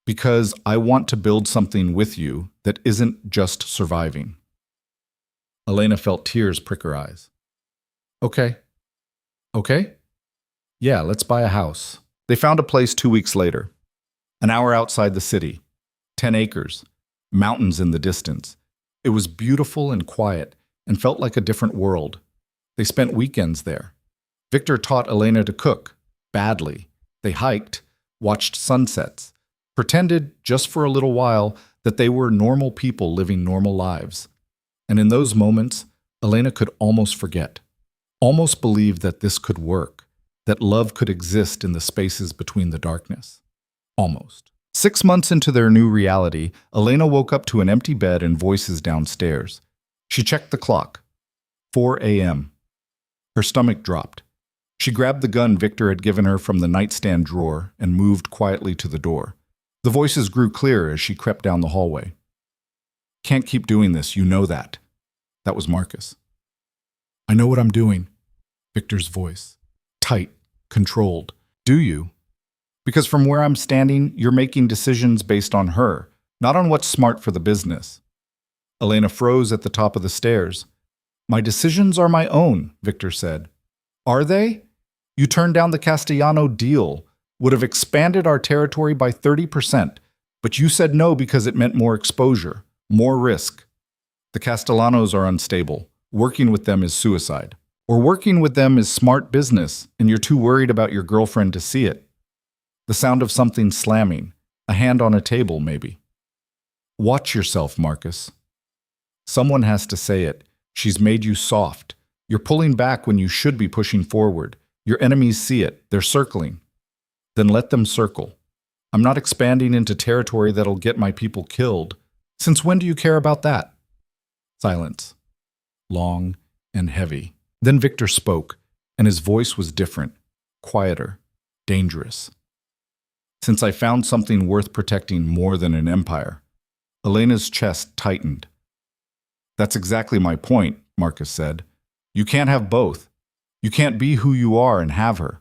Because I want to build something with you that isn't just surviving. Elena felt tears prick her eyes. Okay. Okay? Yeah, let's buy a house. They found a place 2 weeks later. An hour outside the city. 10 acres. Mountains in the distance. It was beautiful and quiet and felt like a different world. They spent weekends there. Victor taught Elena to cook, badly. They hiked, watched sunsets, pretended, just for a little while, that they were normal people living normal lives. And in those moments, Elena could almost forget, almost believe that this could work, that love could exist in the spaces between the darkness. Almost. 6 months into their new reality, Elena woke up to an empty bed and voices downstairs. She checked the clock. 4 a.m. Her stomach dropped. She grabbed the gun Victor had given her from the nightstand drawer and moved quietly to the door. The voices grew clearer as she crept down the hallway. Can't keep doing this, you know that. That was Marcus. I know what I'm doing. Victor's voice. Tight, controlled. Do you? Because from where I'm standing, you're making decisions based on her, not on what's smart for the business. Elena froze at the top of the stairs. My decisions are my own, Victor said. Are they? You turned down the Castellano deal, would have expanded our territory by 30%, but you said no because it meant more exposure, more risk. The Castellanos are unstable. Working with them is suicide. Or working with them is smart business, and you're too worried about your girlfriend to see it. The sound of something slamming, a hand on a table, maybe. Watch yourself, Marcus. Someone has to say it. She's made you soft. You're pulling back when you should be pushing forward. Your enemies see it. They're circling. Then let them circle. I'm not expanding into territory that'll get my people killed. Since when do you care about that? Silence. Long and heavy. Then Victor spoke, and his voice was different, quieter, dangerous. Since I found something worth protecting more than an empire. Elena's chest tightened. That's exactly my point, Marcus said. You can't have both. You can't be who you are and have her.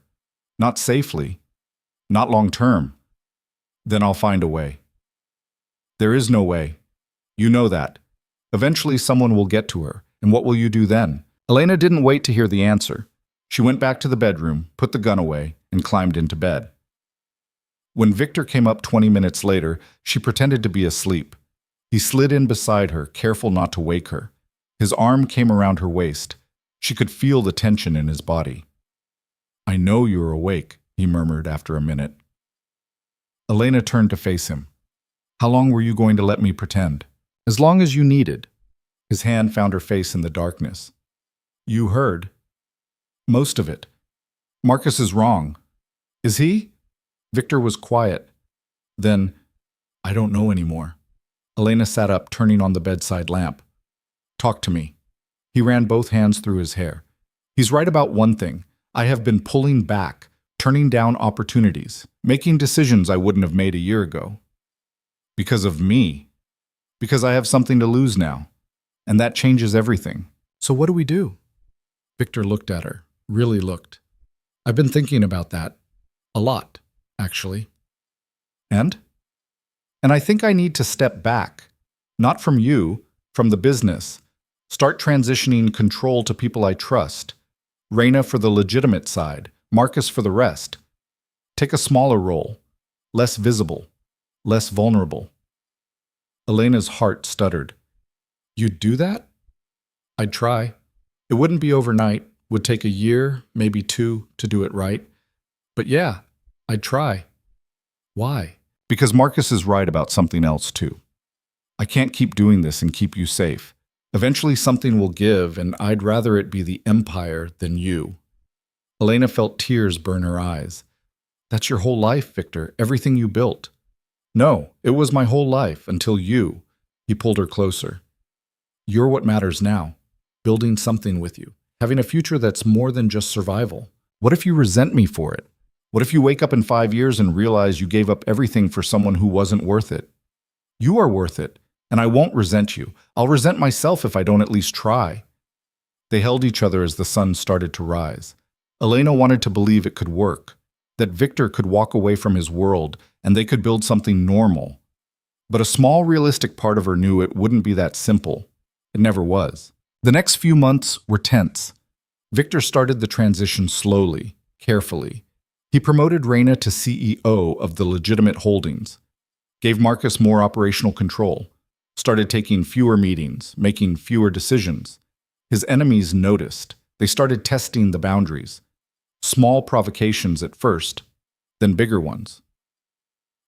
Not safely. Not long term. Then I'll find a way. There is no way. You know that. Eventually someone will get to her, and what will you do then? Elena didn't wait to hear the answer. She went back to the bedroom, put the gun away, and climbed into bed. When Victor came up 20 minutes later, she pretended to be asleep. He slid in beside her, careful not to wake her. His arm came around her waist. She could feel the tension in his body. I know you're awake, he murmured after a minute. Elena turned to face him. How long were you going to let me pretend? As long as you needed. His hand found her face in the darkness. You heard. Most of it. Marcus is wrong. Is he? Victor was quiet. Then, I don't know anymore. Elena sat up, turning on the bedside lamp. Talk to me. He ran both hands through his hair. He's right about one thing. I have been pulling back, turning down opportunities, making decisions I wouldn't have made a year ago. Because of me. Because I have something to lose now. And that changes everything. So what do we do? Victor looked at her, really looked. I've been thinking about that. A lot, actually. And? And I think I need to step back. Not from you, from the business. Start transitioning control to people I trust. Reina for the legitimate side, Marcus for the rest. Take a smaller role, less visible, less vulnerable. Elena's heart stuttered. You'd do that? I'd try. It wouldn't be overnight, would take a year, maybe 2, to do it right. But yeah, I'd try. Why? Because Marcus is right about something else too. I can't keep doing this and keep you safe. Eventually something will give, and I'd rather it be the Empire than you. Elena felt tears burn her eyes. That's your whole life, Victor, everything you built. No, it was my whole life, until you. He pulled her closer. You're what matters now. Building something with you. Having a future that's more than just survival. What if you resent me for it? What if you wake up in 5 years and realize you gave up everything for someone who wasn't worth it? You are worth it, and I won't resent you. I'll resent myself if I don't at least try. They held each other as the sun started to rise. Elena wanted to believe it could work, that Victor could walk away from his world and they could build something normal. But a small, realistic part of her knew it wouldn't be that simple. It never was. The next few months were tense. Victor started the transition slowly, carefully. He promoted Reina to CEO of the legitimate holdings, gave Marcus more operational control, started taking fewer meetings, making fewer decisions. His enemies noticed. They started testing the boundaries. Small provocations at first, then bigger ones.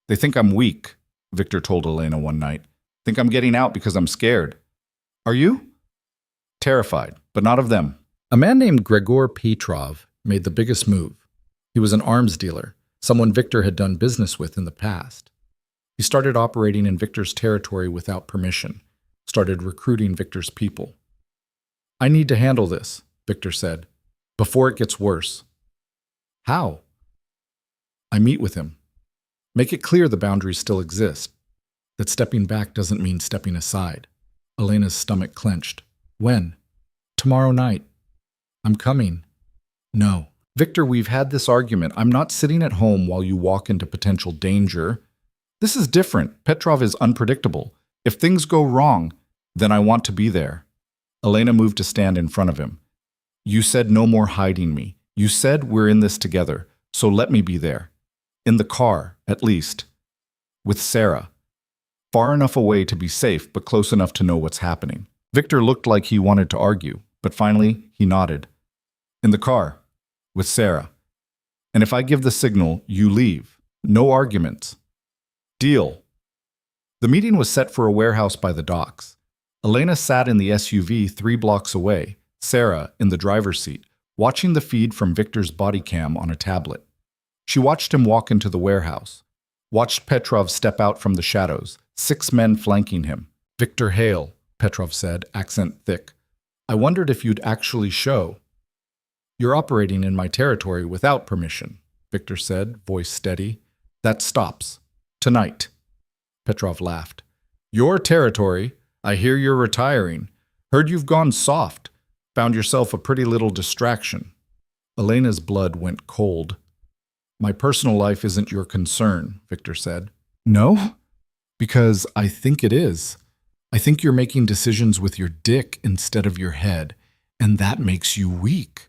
They think I'm weak, Victor told Elena one night. Think I'm getting out because I'm scared. Are you? Terrified, but not of them. A man named Gregor Petrov made the biggest move. He was an arms dealer, someone Victor had done business with in the past. He started operating in Victor's territory without permission, started recruiting Victor's people. I need to handle this, Victor said, before it gets worse. How? I meet with him. Make it clear the boundaries still exist, that stepping back doesn't mean stepping aside. Elena's stomach clenched. When? Tomorrow night. I'm coming. No. Victor, we've had this argument. I'm not sitting at home while you walk into potential danger. This is different. Petrov is unpredictable. If things go wrong, then I want to be there. Elena moved to stand in front of him. You said no more hiding me. You said we're in this together, so let me be there. In the car, at least. With Sarah. Far enough away to be safe, but close enough to know what's happening. Victor looked like he wanted to argue, but finally he nodded. In the car. With Sarah. And if I give the signal, you leave. No arguments. Deal. The meeting was set for a warehouse by the docks. Elena sat in the SUV 3 blocks away, Sarah in the driver's seat, watching the feed from Victor's body cam on a tablet. She watched him walk into the warehouse, watched Petrov step out from the shadows, 6 men flanking him. Victor hail, Petrov said, accent thick. I wondered if you'd actually show. You're operating in my territory without permission, Victor said, voice steady. That stops. Tonight. Petrov laughed. Your territory? I hear you're retiring. Heard you've gone soft. Found yourself a pretty little distraction. Elena's blood went cold. My personal life isn't your concern, Victor said. No? Because I think it is. I think you're making decisions with your dick instead of your head, and that makes you weak.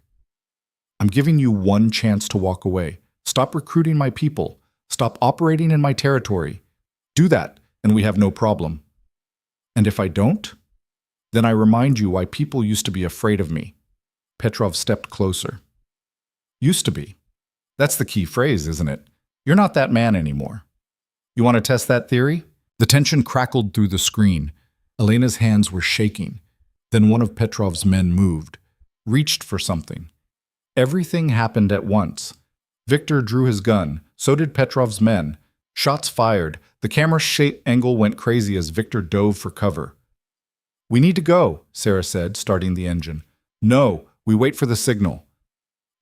I'm giving you one chance to walk away. Stop recruiting my people. Stop operating in my territory. Do that, and we have no problem. And if I don't, then I remind you why people used to be afraid of me. Petrov stepped closer. Used to be. That's the key phrase, isn't it? You're not that man anymore. You want to test that theory? The tension crackled through the screen. Elena's hands were shaking. Then one of Petrov's men moved, reached for something. Everything happened at once. Victor drew his gun. So did Petrov's men. Shots fired. The camera angle went crazy as Victor dove for cover. We need to go, Sarah said, starting the engine. No, we wait for the signal.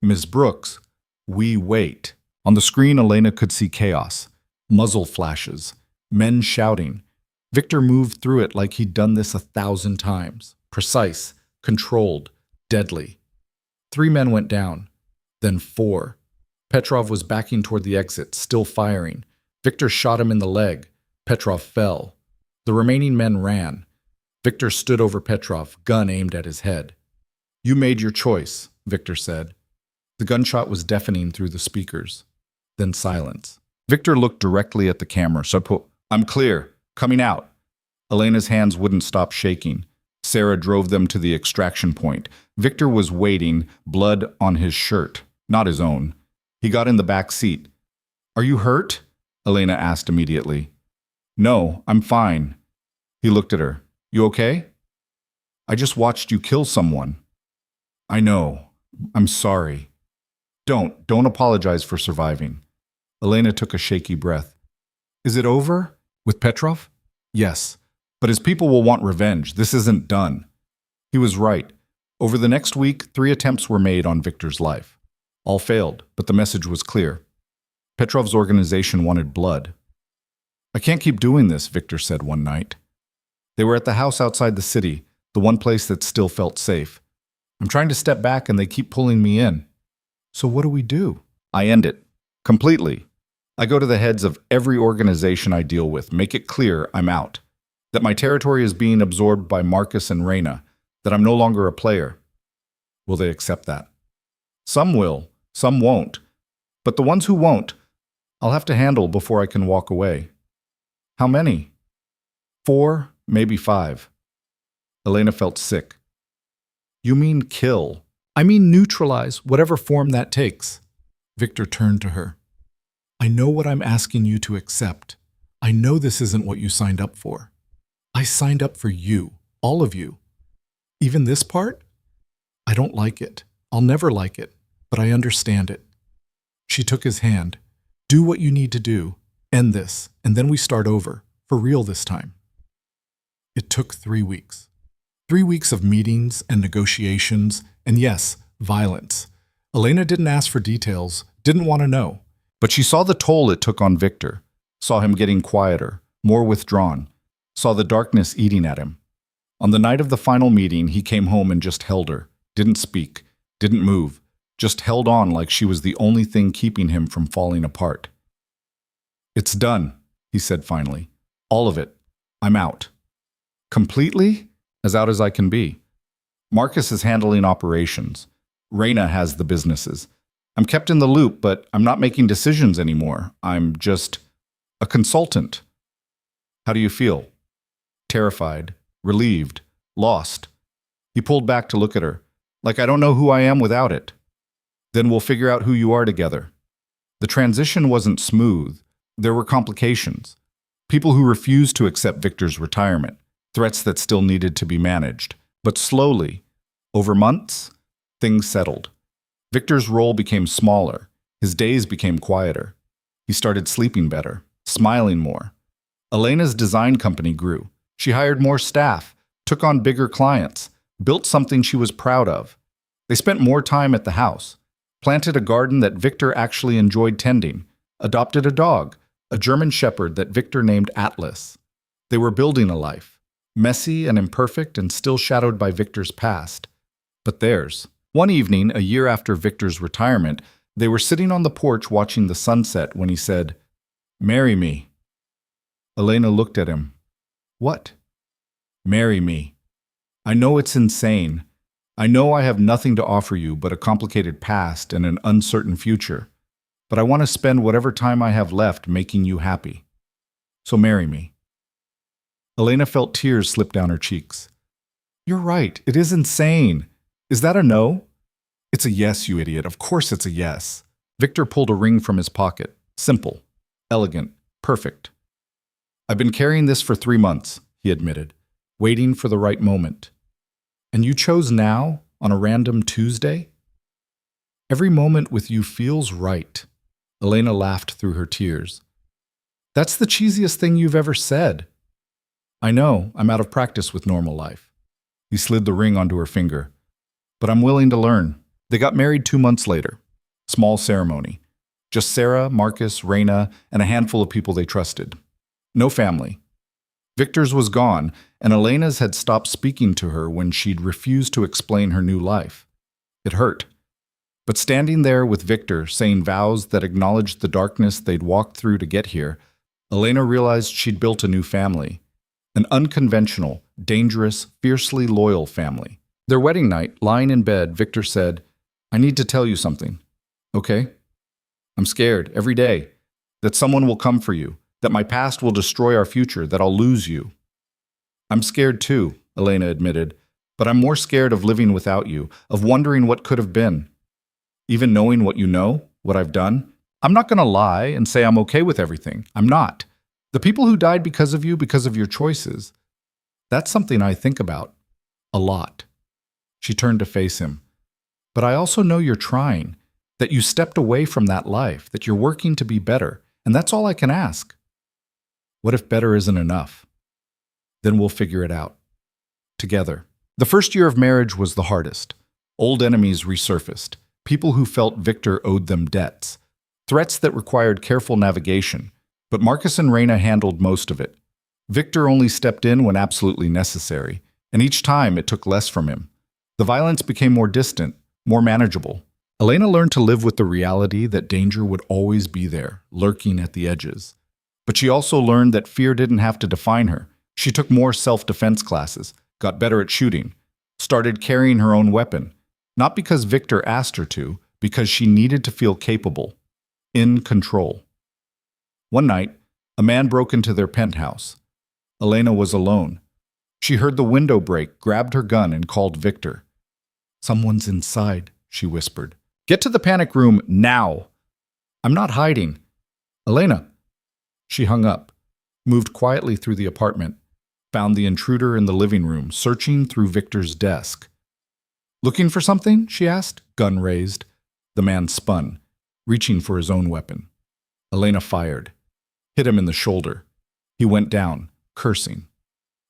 Ms. Brooks, we wait. On the screen, Elena could see chaos. Muzzle flashes. Men shouting. Victor moved through it like he'd done this 1,000 times. Precise, controlled, deadly. 3 men went down. Then 4. Petrov was backing toward the exit, still firing. Victor shot him in the leg. Petrov fell. The remaining men ran. Victor stood over Petrov, gun aimed at his head. You made your choice, Victor said. The gunshot was deafening through the speakers. Then silence. Victor looked directly at the camera. I'm clear. Coming out. Elena's hands wouldn't stop shaking. Sarah drove them to the extraction point. Victor was waiting, blood on his shirt, not his own. He got in the back seat. Are you hurt? Elena asked immediately. No, I'm fine. He looked at her. You okay? I just watched you kill someone. I know. I'm sorry. Don't apologize for surviving. Elena took a shaky breath. Is it over? With Petrov? Yes. But his people will want revenge. This isn't done. He was right. Over the next week, 3 attempts were made on Victor's life. All failed, but the message was clear. Petrov's organization wanted blood. I can't keep doing this, Victor said one night. They were at the house outside the city, the one place that still felt safe. I'm trying to step back and they keep pulling me in. So what do we do? I end it. Completely. I go to the heads of every organization I deal with, make it clear I'm out. That my territory is being absorbed by Marcus and Reyna, that I'm no longer a player. Will they accept that? Some will, some won't. But the ones who won't, I'll have to handle before I can walk away. How many? 4, maybe 5. Elena felt sick. You mean kill? I mean neutralize, whatever form that takes. Victor turned to her. I know what I'm asking you to accept. I know this isn't what you signed up for. I signed up for you, all of you. Even this part? I don't like it. I'll never like it, but I understand it. She took his hand. Do what you need to do. End this, and then we start over, for real this time. It took 3 weeks. 3 weeks of meetings and negotiations, and yes, violence. Elena didn't ask for details, didn't want to know. But she saw the toll it took on Victor, saw him getting quieter, more withdrawn, saw the darkness eating at him. On the night of the final meeting, he came home and just held her, didn't speak, didn't move, just held on like she was the only thing keeping him from falling apart. "It's done," he said finally. "All of it. I'm out." "Completely?" "As out as I can be. Marcus is handling operations. Reina has the businesses. I'm kept in the loop, but I'm not making decisions anymore. I'm just a consultant." "How do you feel?" "Terrified, relieved, lost." He pulled back to look at her. "Like I don't know who I am without it." "Then we'll figure out who you are together." The transition wasn't smooth. There were complications. People who refused to accept Victor's retirement, threats that still needed to be managed. But slowly, over months, things settled. Victor's role became smaller. His days became quieter. He started sleeping better, smiling more. Elena's design company grew. She hired more staff, took on bigger clients, built something she was proud of. They spent more time at the house, planted a garden that Victor actually enjoyed tending, adopted a dog, a German shepherd that Victor named Atlas. They were building a life, messy and imperfect and still shadowed by Victor's past, but theirs. One evening, a year after Victor's retirement, they were sitting on the porch watching the sunset when he said, "Marry me." Elena looked at him. "What?" "Marry me. I know it's insane. I know I have nothing to offer you but a complicated past and an uncertain future. But I want to spend whatever time I have left making you happy. So marry me." Elena felt tears slip down her cheeks. "You're right. It is insane. Is that a no?" "It's a yes, you idiot. Of course it's a yes." Victor pulled a ring from his pocket. Simple, elegant, perfect. "I've been carrying this for 3 months," he admitted, "waiting for the right moment. And you chose now, on a random Tuesday?" "Every moment with you feels right." Elena laughed through her tears. "That's the cheesiest thing you've ever said." "I know, I'm out of practice with normal life." He slid the ring onto her finger. "But I'm willing to learn." They got married 2 months later. Small ceremony. Just Sarah, Marcus, Reina, and a handful of people they trusted. No family. Victor's was gone, and Elena's had stopped speaking to her when she'd refused to explain her new life. It hurt. But standing there with Victor, saying vows that acknowledged the darkness they'd walked through to get here, Elena realized she'd built a new family. An unconventional, dangerous, fiercely loyal family. Their wedding night, lying in bed, Victor said, "I need to tell you something." "Okay?" "I'm scared, every day, that someone will come for you, that my past will destroy our future, that I'll lose you." "I'm scared too," Elena admitted, "but I'm more scared of living without you, of wondering what could have been. Even knowing what you know, what I've done, I'm not going to lie and say I'm okay with everything. I'm not. The people who died because of you, because of your choices, that's something I think about. A lot." She turned to face him. "But I also know you're trying, that you stepped away from that life, that you're working to be better, and that's all I can ask." "What if better isn't enough?" "Then we'll figure it out. Together." The first year of marriage was the hardest. Old enemies resurfaced. People who felt Victor owed them debts. Threats that required careful navigation. But Marcus and Reina handled most of it. Victor only stepped in when absolutely necessary, and each time it took less from him. The violence became more distant, more manageable. Elena learned to live with the reality that danger would always be there, lurking at the edges. But she also learned that fear didn't have to define her. She took more self-defense classes, got better at shooting, started carrying her own weapon. Not because Victor asked her to, because she needed to feel capable, in control. One night, a man broke into their penthouse. Elena was alone. She heard the window break, grabbed her gun, and called Victor. "Someone's inside," she whispered. "Get to the panic room now." "I'm not hiding." "Elena." She hung up, moved quietly through the apartment, found the intruder in the living room, searching through Victor's desk. "Looking for something?" she asked, gun raised. The man spun, reaching for his own weapon. Elena fired, hit him in the shoulder. He went down, cursing.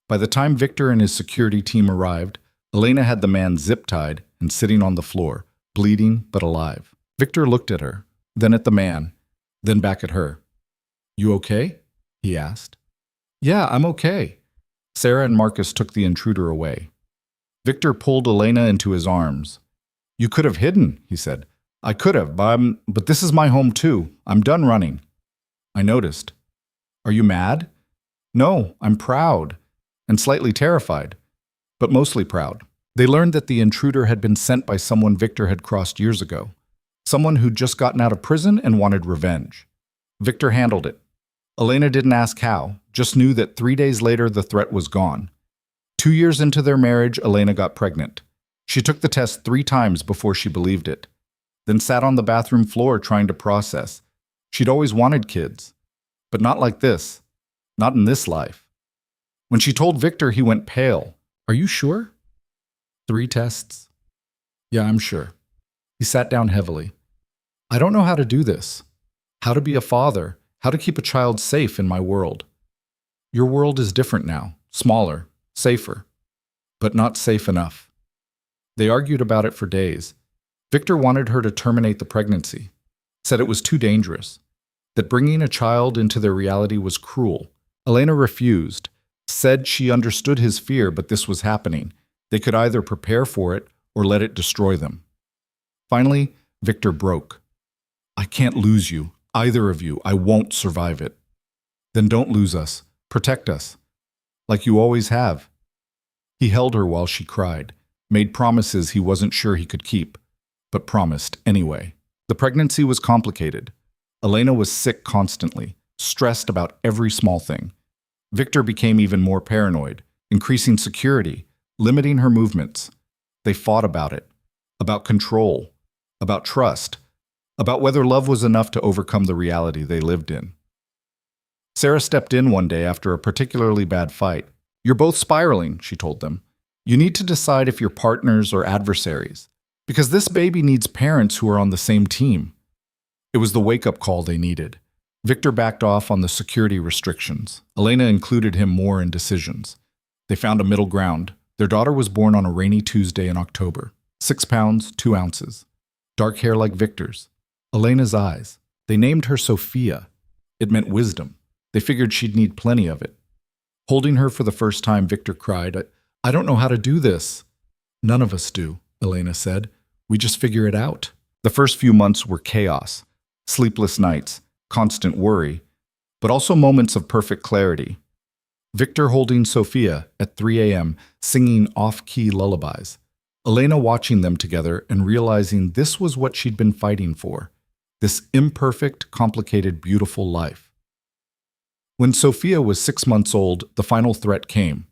By the time Victor and his security team arrived, Elena had the man zip-tied and sitting on the floor, bleeding but alive. Victor looked at her, then at the man, then back at her. "You okay?" he asked. "Yeah, I'm okay." Sarah and Marcus took the intruder away. Victor pulled Elena into his arms. "You could have hidden," he said. "I could have, but this is my home too. I'm done running." I noticed. "Are you mad?" "No, I'm proud and slightly terrified, but mostly proud." They learned that the intruder had been sent by someone Victor had crossed years ago, someone who'd just gotten out of prison and wanted revenge. Victor handled it. Elena didn't ask how, just knew that 3 days later the threat was gone. 2 years into their marriage, Elena got pregnant. She took the test 3 times before she believed it, then sat on the bathroom floor trying to process. She'd always wanted kids, but not like this, not in this life. When she told Victor, he went pale. "Are you sure?" 3 tests. "Yeah, I'm sure." He sat down heavily. "I don't know how to do this. How to be a father, how to keep a child safe in my world. Your world is different now, smaller, safer, but not safe enough." They argued about it for days. Victor wanted her to terminate the pregnancy, said it was too dangerous, that bringing a child into their reality was cruel. Elena refused, said she understood his fear, but this was happening. They could either prepare for it or let it destroy them. Finally, Victor broke. "I can't lose you, either of you. I won't survive it." "Then don't lose us. Protect us, like you always have." He held her while she cried, made promises he wasn't sure he could keep, but promised anyway. The pregnancy was complicated. Elena was sick constantly, stressed about every small thing. Victor became even more paranoid, increasing security, limiting her movements. They fought about it, about control, about trust, about whether love was enough to overcome the reality they lived in. Sarah stepped in one day after a particularly bad fight. "You're both spiraling," she told them. "You need to decide if you're partners or adversaries, because this baby needs parents who are on the same team." It was the wake-up call they needed. Victor backed off on the security restrictions. Elena included him more in decisions. They found a middle ground. Their daughter was born on a rainy Tuesday in October. 6 pounds, 2 ounces. Dark hair like Victor's. Elena's eyes. They named her Sophia. It meant wisdom. They figured she'd need plenty of it. Holding her for the first time, Victor cried, I don't know how to do this." "None of us do," Elena said. "We just figure it out." The first few months were chaos. Sleepless nights, constant worry, but also moments of perfect clarity. Victor holding Sophia at 3 a.m., singing off-key lullabies. Elena watching them together and realizing this was what she'd been fighting for. This imperfect, complicated, beautiful life. When Sophia was 6 months old, the final threat came.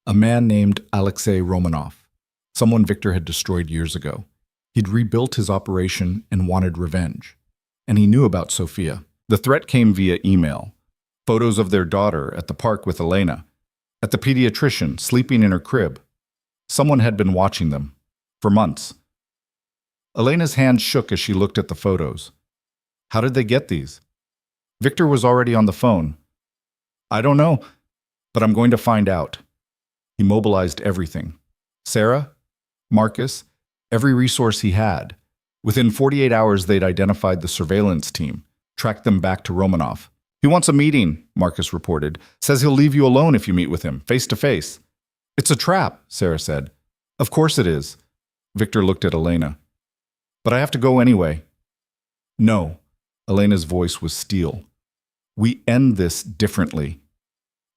A man named Alexei Romanov, someone Victor had destroyed years ago. He'd rebuilt his operation and wanted revenge. And he knew about Sophia. The threat came via email. Photos of their daughter at the park with Elena, at the pediatrician, sleeping in her crib. Someone had been watching them for months. Elena's hand shook as she looked at the photos. How did they get these? Victor was already on the phone. "I don't know, but I'm going to find out." He mobilized everything. Sarah, Marcus, every resource he had. Within 48 hours, they'd identified the surveillance team, tracked them back to Romanov. "He wants a meeting," Marcus reported. "Says he'll leave you alone if you meet with him, face to face." "It's a trap," Sarah said. "Of course it is." Victor looked at Elena. "But I have to go anyway." "No." Elena's voice was steel. "We end this differently."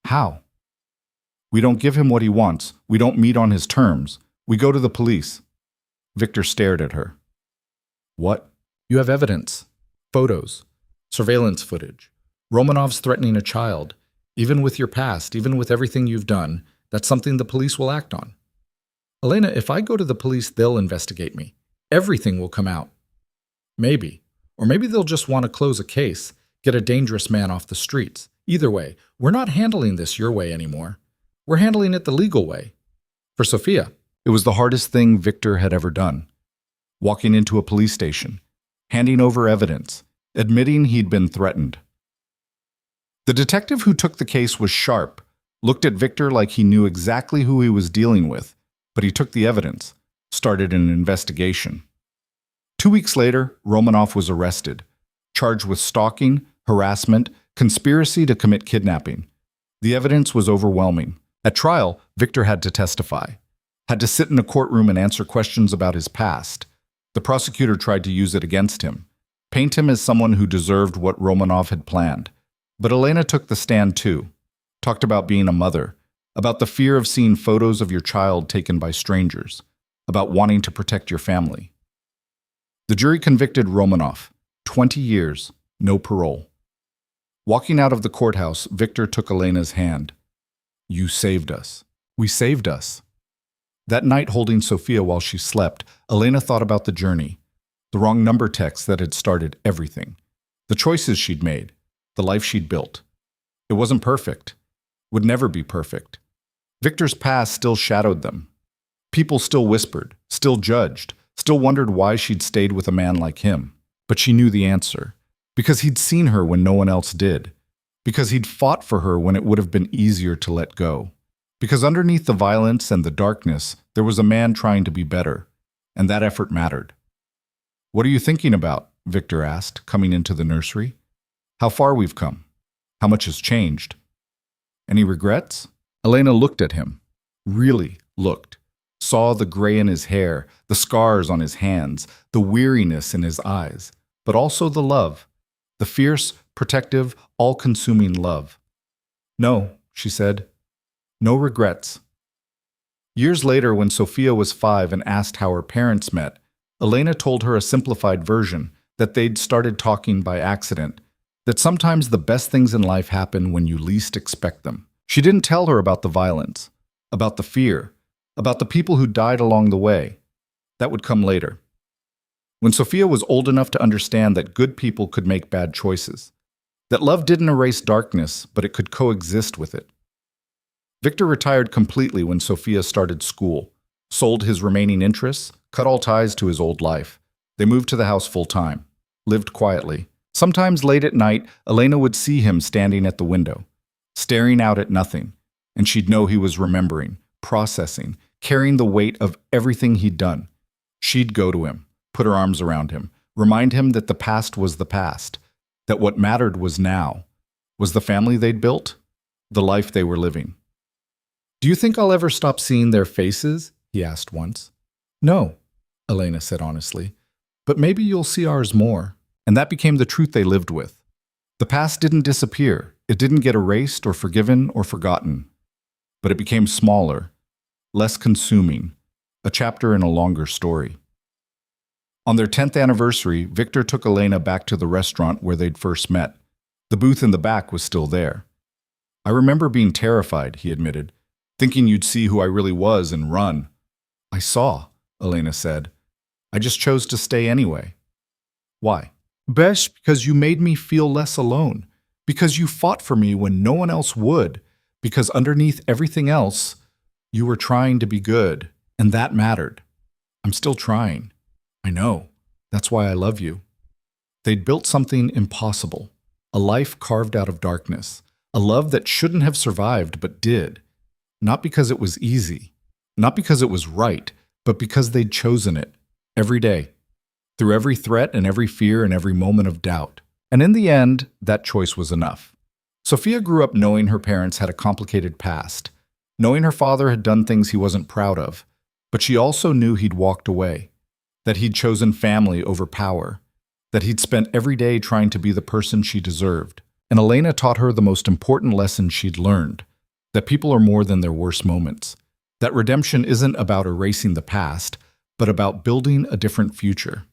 "How?" "We don't give him what he wants. We don't meet on his terms. We go to the police." Victor stared at her. "What?" "You have evidence. Photos. Surveillance footage. Romanov's threatening a child. Even with your past, even with everything you've done, that's something the police will act on." "Elena, if I go to the police, they'll investigate me. Everything will come out." "Maybe. Or maybe they'll just want to close a case, get a dangerous man off the streets. Either way, we're not handling this your way anymore. We're handling it the legal way." For Sophia, it was the hardest thing Victor had ever done. Walking into a police station, handing over evidence, admitting he'd been threatened. The detective who took the case was sharp, looked at Victor like he knew exactly who he was dealing with, but he took the evidence, started an investigation. 2 weeks later, Romanov was arrested, charged with stalking, harassment, conspiracy to commit kidnapping. The evidence was overwhelming. At trial, Victor had to testify, had to sit in a courtroom and answer questions about his past. The prosecutor tried to use it against him, paint him as someone who deserved what Romanov had planned. But Elena took the stand too, talked about being a mother, about the fear of seeing photos of your child taken by strangers, about wanting to protect your family. The jury convicted Romanov, 20 years, no parole. Walking out of the courthouse, Victor took Elena's hand. You saved us. We saved us. That night, holding Sofia while she slept, Elena thought about the journey, the wrong number text that had started everything, the choices she'd made, the life she'd built. It wasn't perfect, would never be perfect. Victor's past still shadowed them. People still whispered, still judged, still wondered why she'd stayed with a man like him. But she knew the answer, because he'd seen her when no one else did, because he'd fought for her when it would have been easier to let go. Because underneath the violence and the darkness, there was a man trying to be better, and that effort mattered. What are you thinking about? Victor asked, coming into the nursery. How far we've come. How much has changed. Any regrets? Elena looked at him. Really looked. Saw the gray in his hair, the scars on his hands, the weariness in his eyes, but also the love, the fierce, protective, all-consuming love. No, she said. No regrets. Years later, when Sofia was 5 and asked how her parents met, Elena told her a simplified version, that they'd started talking by accident, that sometimes the best things in life happen when you least expect them. She didn't tell her about the violence, about the fear, about the people who died along the way. That would come later. When Sofia was old enough to understand that good people could make bad choices, that love didn't erase darkness, but it could coexist with it. Victor retired completely when Sofia started school, sold his remaining interests, cut all ties to his old life. They moved to the house full-time, lived quietly. Sometimes late at night, Elena would see him standing at the window, staring out at nothing, and she'd know he was remembering, processing, carrying the weight of everything he'd done. She'd go to him, put her arms around him, remind him that the past was the past, that what mattered was now, was the family they'd built, the life they were living. Do you think I'll ever stop seeing their faces? He asked once. No, Elena said honestly, but maybe you'll see ours more. And that became the truth they lived with. The past didn't disappear. It didn't get erased or forgiven or forgotten. But it became smaller, less consuming, a chapter in a longer story. On their 10th anniversary, Victor took Elena back to the restaurant where they'd first met. The booth in the back was still there. I remember being terrified, he admitted, thinking you'd see who I really was and run. I saw, Elena said. I just chose to stay anyway. Why? Best because you made me feel less alone, because you fought for me when no one else would, because underneath everything else, you were trying to be good, and that mattered. I'm still trying. I know. That's why I love you. They'd built something impossible, a life carved out of darkness, a love that shouldn't have survived but did, not because it was easy, not because it was right, but because they'd chosen it, every day. Through every threat and every fear and every moment of doubt. And in the end, that choice was enough. Sofia grew up knowing her parents had a complicated past, knowing her father had done things he wasn't proud of, but she also knew he'd walked away, that he'd chosen family over power, that he'd spent every day trying to be the person she deserved. And Elena taught her the most important lesson she'd learned, that people are more than their worst moments, that redemption isn't about erasing the past, but about building a different future.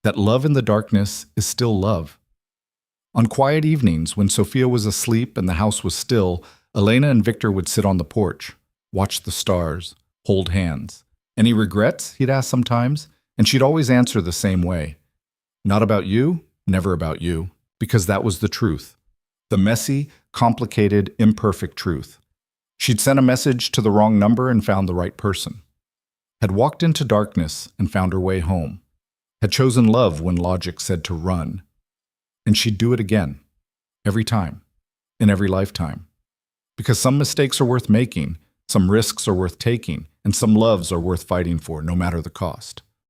That love in the darkness is still love. On quiet evenings, when Sofia was asleep and the house was still, Elena and Victor would sit on the porch, watch the stars, hold hands. Any regrets? He'd ask sometimes, and she'd always answer the same way. Not about you, never about you, because that was the truth. The messy, complicated, imperfect truth. She'd sent a message to the wrong number and found the right person. Had walked into darkness and found her way home. Had chosen love when logic said to run. And she'd do it again, every time, in every lifetime. Because some mistakes are worth making, some risks are worth taking, and some loves are worth fighting for, no matter the cost.